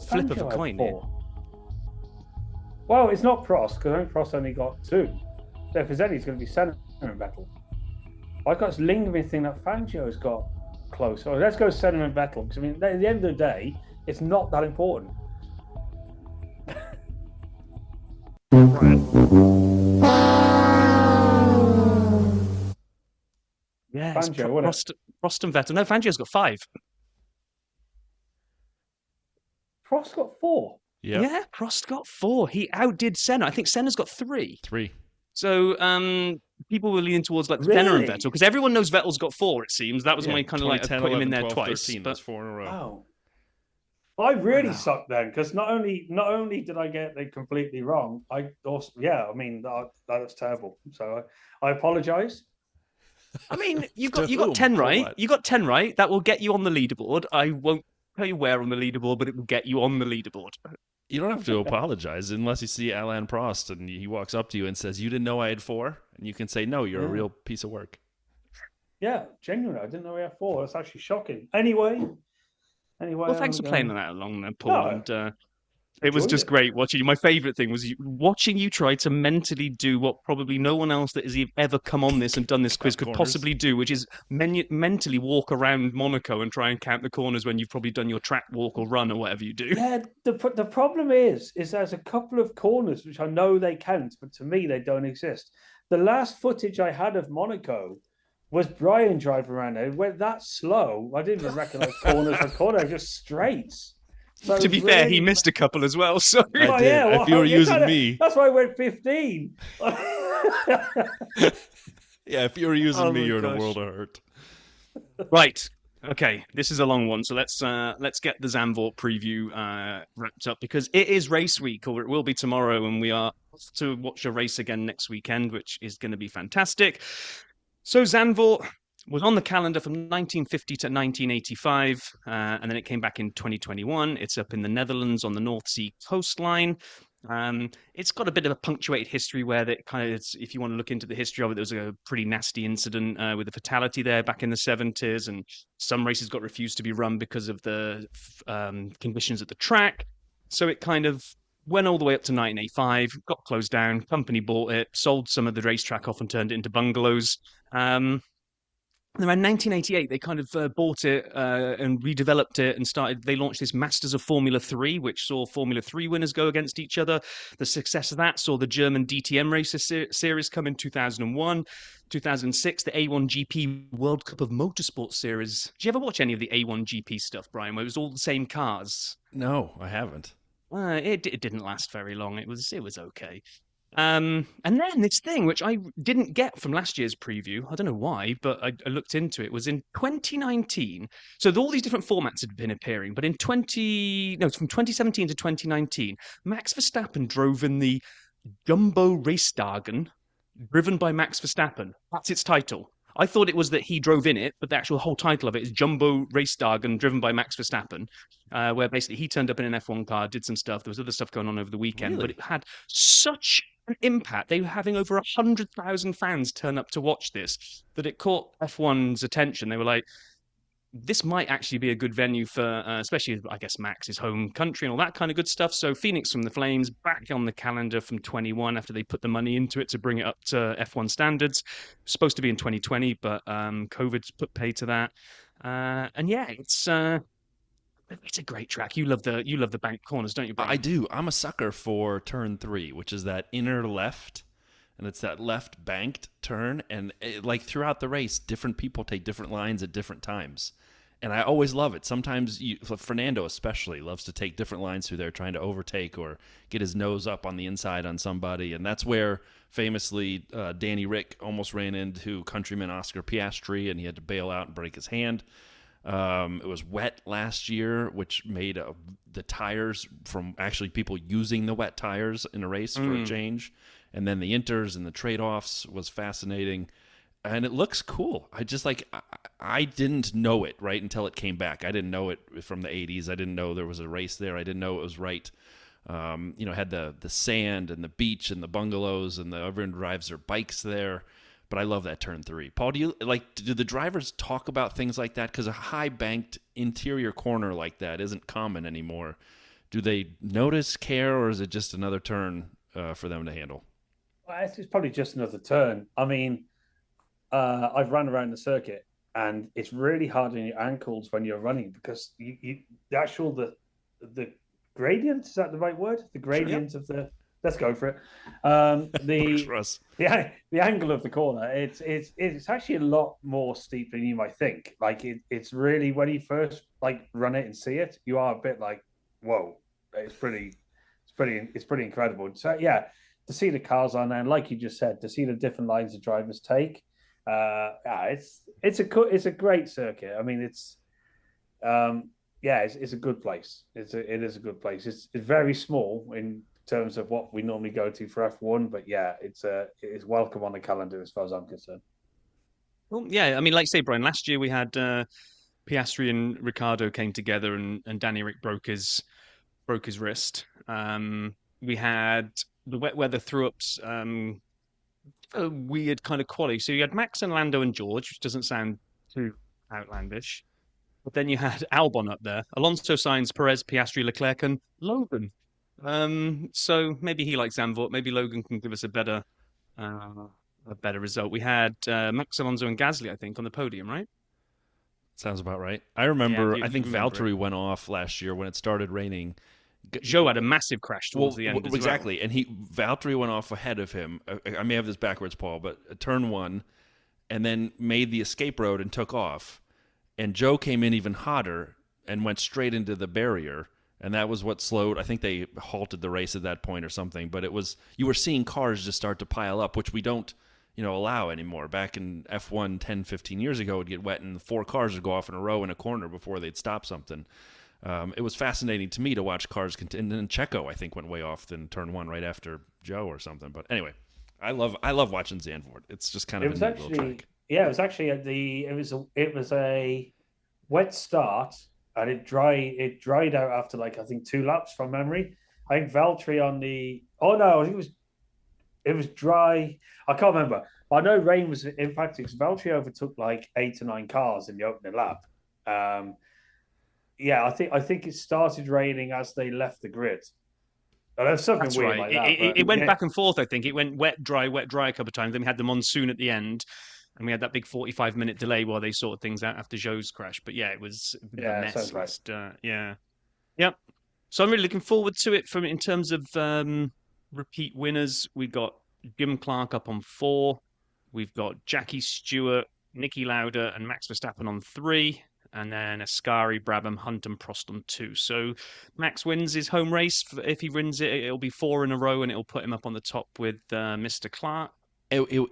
Flip of a Fangio had coin 4. Well, it's not Prost because I think Prost only got 2. So if there's any, it's going to be Senna and Vettel. I've got this lingering thing that Fangio's got close. So let's go Senna and Vettel because I mean, at the end of the day, it's not that important. yeah, it's Fangio, wasn't Prost and Vettel. No, Fangio's got 5. Prost got 4. Yep. Yeah, Prost got 4. He outdid Senna. I think Senna's got 3. 3. So people were leaning towards like Senna and Really? Vettel because everyone knows Vettel's got 4. It seems that was my kind of like I 2010, put him in 11, there 12, twice. 13, But that's 4 in a row. Oh, I really sucked then because not only did I get it completely wrong, I also I mean that was terrible. So I apologize. I mean, you To got whom? 10 For right. what? You got 10 right. That will get you on the leaderboard. I won't tell you where on the leaderboard, but it will get you on the leaderboard. You don't have to apologize unless you see Alain Prost and he walks up to you and says, "You didn't know I had 4?" And you can say, "No, you're a real piece of work." Yeah, genuinely, I didn't know we had 4. That's actually shocking. Anyway. Well, thanks for playing that along there, Paul. No, And it was enjoyed just it. great watching you. My favourite thing was watching you try to mentally do what probably no one else that has ever come on this and done this quiz could corners. possibly do, which is mentally walk around Monaco and try and count the corners when you've probably done your track walk or run or whatever you do. Yeah, the problem is there's a couple of corners which I know they count, but to me they don't exist. The last footage I had of Monaco was Brian driving around there. It went that slow. I didn't even recognise corners as corners, just straights. So To be fair, he missed a couple as well. So I did. If you were using me. That's why I went 15. Yeah, if you were using Oh me, my you're in a gosh. world of hurt. Right. Okay, this is a long one, so let's get the Zandvoort preview wrapped up because it is race week, or it will be tomorrow, and we are off to watch a race again next weekend, which is going to be fantastic. So Zandvoort was on the calendar from 1950 to 1985, and then it came back in 2021. It's up in the Netherlands on the North Sea coastline. It's got a bit of a punctuated history where that kind of, if you want to look into the history of it, there was a pretty nasty incident with a fatality there back in the 70s, and some races got refused to be run because of the conditions at the track. So it kind of went all the way up to 1985, got closed down, company bought it, sold some of the racetrack off and turned it into bungalows. And around 1988, they kind of bought it and redeveloped it and they launched this Masters of Formula 3, which saw Formula 3 winners go against each other. The success of that saw the German DTM Races series come in 2001. 2006, the A1GP World Cup of Motorsport series. Did you ever watch any of the A1GP stuff, Brian, where it was all the same cars? No, I haven't. It didn't last very long. It was okay. And then this thing, which I didn't get from last year's preview, I don't know why, but I looked into it, was in 2019. So all these different formats had been appearing, but from 2017 to 2019, Max Verstappen drove in the Jumbo Racewagen, driven by Max Verstappen. That's its title. I thought it was that he drove in it, but the actual whole title of it is Jumbo Racewagen, driven by Max Verstappen, where basically he turned up in an F1 car, did some stuff. There was other stuff going on over the weekend, Really? but it had such an impact. They were having over 100,000 fans turn up to watch this, that it caught F1's attention. They were like, this might actually be a good venue for, especially, I guess, Max's home country and all that kind of good stuff. So Phoenix from the Flames back on the calendar from 21 after they put the money into it to bring it up to F1 standards. Supposed to be in 2020, but COVID's put pay to that. And yeah, it's a great track. You love the bank corners, don't you, Brian? I do. I'm a sucker for turn 3, which is that inner left, and it's that left banked turn. And like throughout the race, different people take different lines at different times. And I always love it. Sometimes Fernando especially loves to take different lines through there, trying to overtake or get his nose up on the inside on somebody. And that's where famously Danny Rick almost ran into countryman Oscar Piastri, and he had to bail out and break his hand. It was wet last year, which made the tires from actually people using the wet tires in a race for a change. And then the inters and the trade-offs was fascinating. and it looks cool. I didn't know it right until it came back. I didn't know it from the 80s. I didn't know there was a race there. I didn't know it was right. Had the sand and the beach and the bungalows, and everyone drives their bikes there. But I love that turn 3. Paul, do the drivers talk about things like that? Because a high banked interior corner like that isn't common anymore. Do they notice, care, or is it just another turn for them to handle? Well, it's probably just another turn. I mean, I've run around the circuit, and it's really hard on your ankles when you're running because the gradient, is that the right word? The gradient of the, let's go for it. The angle of the corner, it's actually a lot more steep than you might think. Like it's really, when you first run it and see it, you are a bit like, whoa, it's pretty incredible. So yeah, to see the cars on there, and like you just said, to see the different lines the drivers take, it's a great circuit. I mean, it's a good place. It is a good place. It's very small in terms of what we normally go to for F1, but yeah, it is welcome on the calendar as far as I'm concerned. Well, yeah, I mean, like say, Brian, last year we had Piastri and Ricciardo came together, and Danny Rick broke his wrist. We had the wet weather throw-ups, a weird kind of quality. So you had Max and Lando and George, which doesn't sound too outlandish. But then you had Albon up there, Alonso, Sainz, Perez, Piastri, Leclerc, and Logan. So maybe he likes Zandvoort. Maybe Logan can give us a better result. We had Max, Alonso, and Gasly, I think, on the podium, right? Sounds about right. I remember. I think Valtteri went off last year when it started raining. Joe had a massive crash towards the end. Exactly, and Valtteri went off ahead of him. I may have this backwards, Paul, but turn 1, and then made the escape road and took off. And Joe came in even hotter and went straight into the barrier, and that was what slowed. I think they halted the race at that point or something. But you were seeing cars just start to pile up, which we don't allow anymore. Back in F1 10, 15 years ago, it would get wet and 4 cars would go off in a row in a corner before they'd stop something. It was fascinating to me to watch cars continue. And then Checo, I think, went way off in turn 1 right after Joe or something. But anyway, I love watching Zandvoort. It's just kind of a neat little track. Yeah, it was actually it was a wet start, and it dried out after I think 2 laps from memory. I think Valtteri I think it was dry. I can't remember. I know rain was impacting because Valtteri overtook 8 or 9 cars in the opening lap. I think it started raining as they left the grid. There's something That's weird right. like that. It went back and forth, I think. It went wet, dry a couple of times. Then we had the monsoon at the end, and we had that big 45-minute delay while they sorted things out after Joe's crash. But yeah, it was a bit of a mess. Right. Yeah. So I'm really looking forward to it. In terms of repeat winners, we've got Jim Clark up on 4. We've got Jackie Stewart, Niki Lauda, and Max Verstappen on 3. And then Ascari, Brabham, Hunt, and Prost on 2. So Max wins his home race. If he wins it, it'll be 4 in a row, and it'll put him up on the top with Mr. Clark.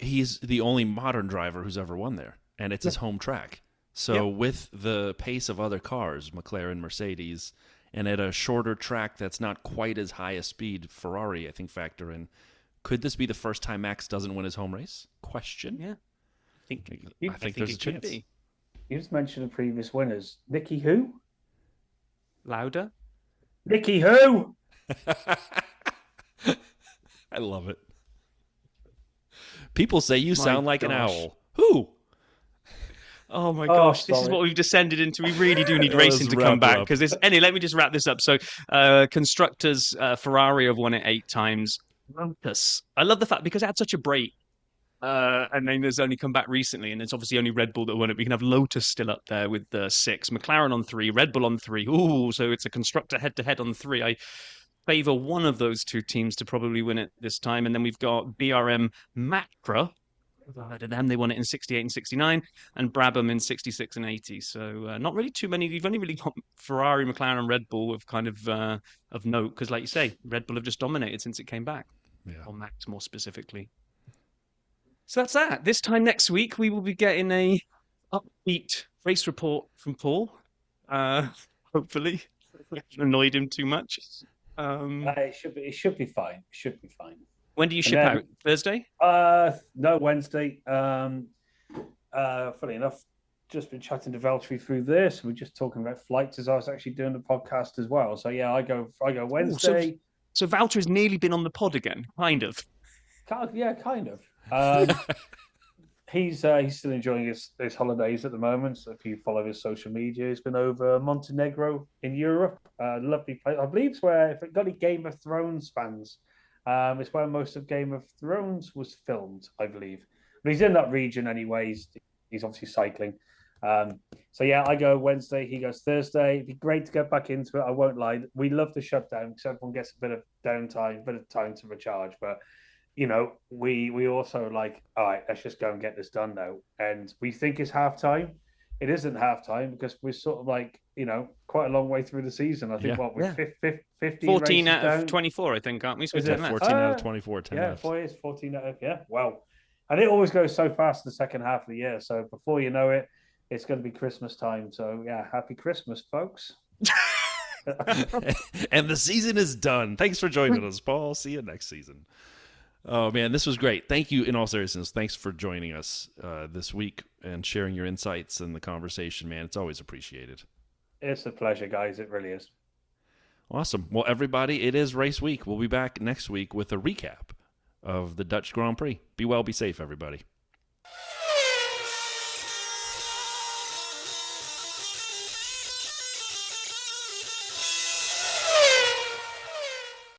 He's the only modern driver who's ever won there, and it's his home track. So with the pace of other cars, McLaren, Mercedes, and at a shorter track that's not quite as high a speed, Ferrari, I think, factor in. Could this be the first time Max doesn't win his home race? Question. Yeah. I think there's a chance. Be. You just mentioned the previous winners. Niki who? Lauda? Niki who? I love it. People say you sound like an owl. Who? Oh my gosh, this is what we've descended into. We really do need racing to come back because this. Anyway, let me just wrap this up. So, constructors, Ferrari have won it 8 times. Lotus. I love the fact because it had such a break. And then there's only come back recently, and it's obviously only Red Bull that won it. We can have Lotus still up there with 6, McLaren on 3, Red Bull on 3. Ooh, so it's a constructor head-to-head on 3. I favour one of those 2 teams to probably win it this time. And then we've got BRM Matra. I've heard of them. They won it in 68 and 69, and Brabham in 66 and 80. So not really too many. You've only really got Ferrari, McLaren, and Red Bull of kind of note because, like you say, Red Bull have just dominated since it came back. Yeah. Or Max more specifically. So that's that. This time next week, we will be getting a upbeat race report from Paul. Hopefully, we haven't annoyed him too much. It should be fine. It should be fine. When do you ship out? Thursday? No, Wednesday. funny enough, just been chatting to Valterri through this. We're just talking about flights as I was actually doing the podcast as well. So yeah, I go Wednesday. So Valterri's nearly been on the pod again, kind of. Yeah, kind of. He's still enjoying his holidays at the moment. So if you follow his social media, he's been over Montenegro in Europe. Lovely place. I believe it's where, if it got any Game of Thrones fans, it's where most of Game of Thrones was filmed, I believe. But he's in that region anyway. He's obviously cycling. So yeah, I go Wednesday, he goes Thursday. It'd be great to get back into it. I won't lie. We love the shutdown because everyone gets a bit of downtime, a bit of time to recharge. But we also like, all right, let's just go and get this done now. And we think it's halftime. It isn't halftime because we're sort of like, quite a long way through the season. I think we're 15 14 out down. of 24, I think, aren't we? So 14 out of 24, 10 yeah, left. 14 out of, wow. And it always goes so fast the second half of the year. So before you know it, it's going to be Christmas time. So yeah, happy Christmas, folks. And the season is done. Thanks for joining us, Paul. See you next season. Oh, man, this was great. Thank you, in all seriousness. Thanks for joining us this week and sharing your insights and the conversation, man. It's always appreciated. It's a pleasure, guys. It really is. Awesome. Well, everybody, it is race week. We'll be back next week with a recap of the Dutch Grand Prix. Be well, be safe, everybody.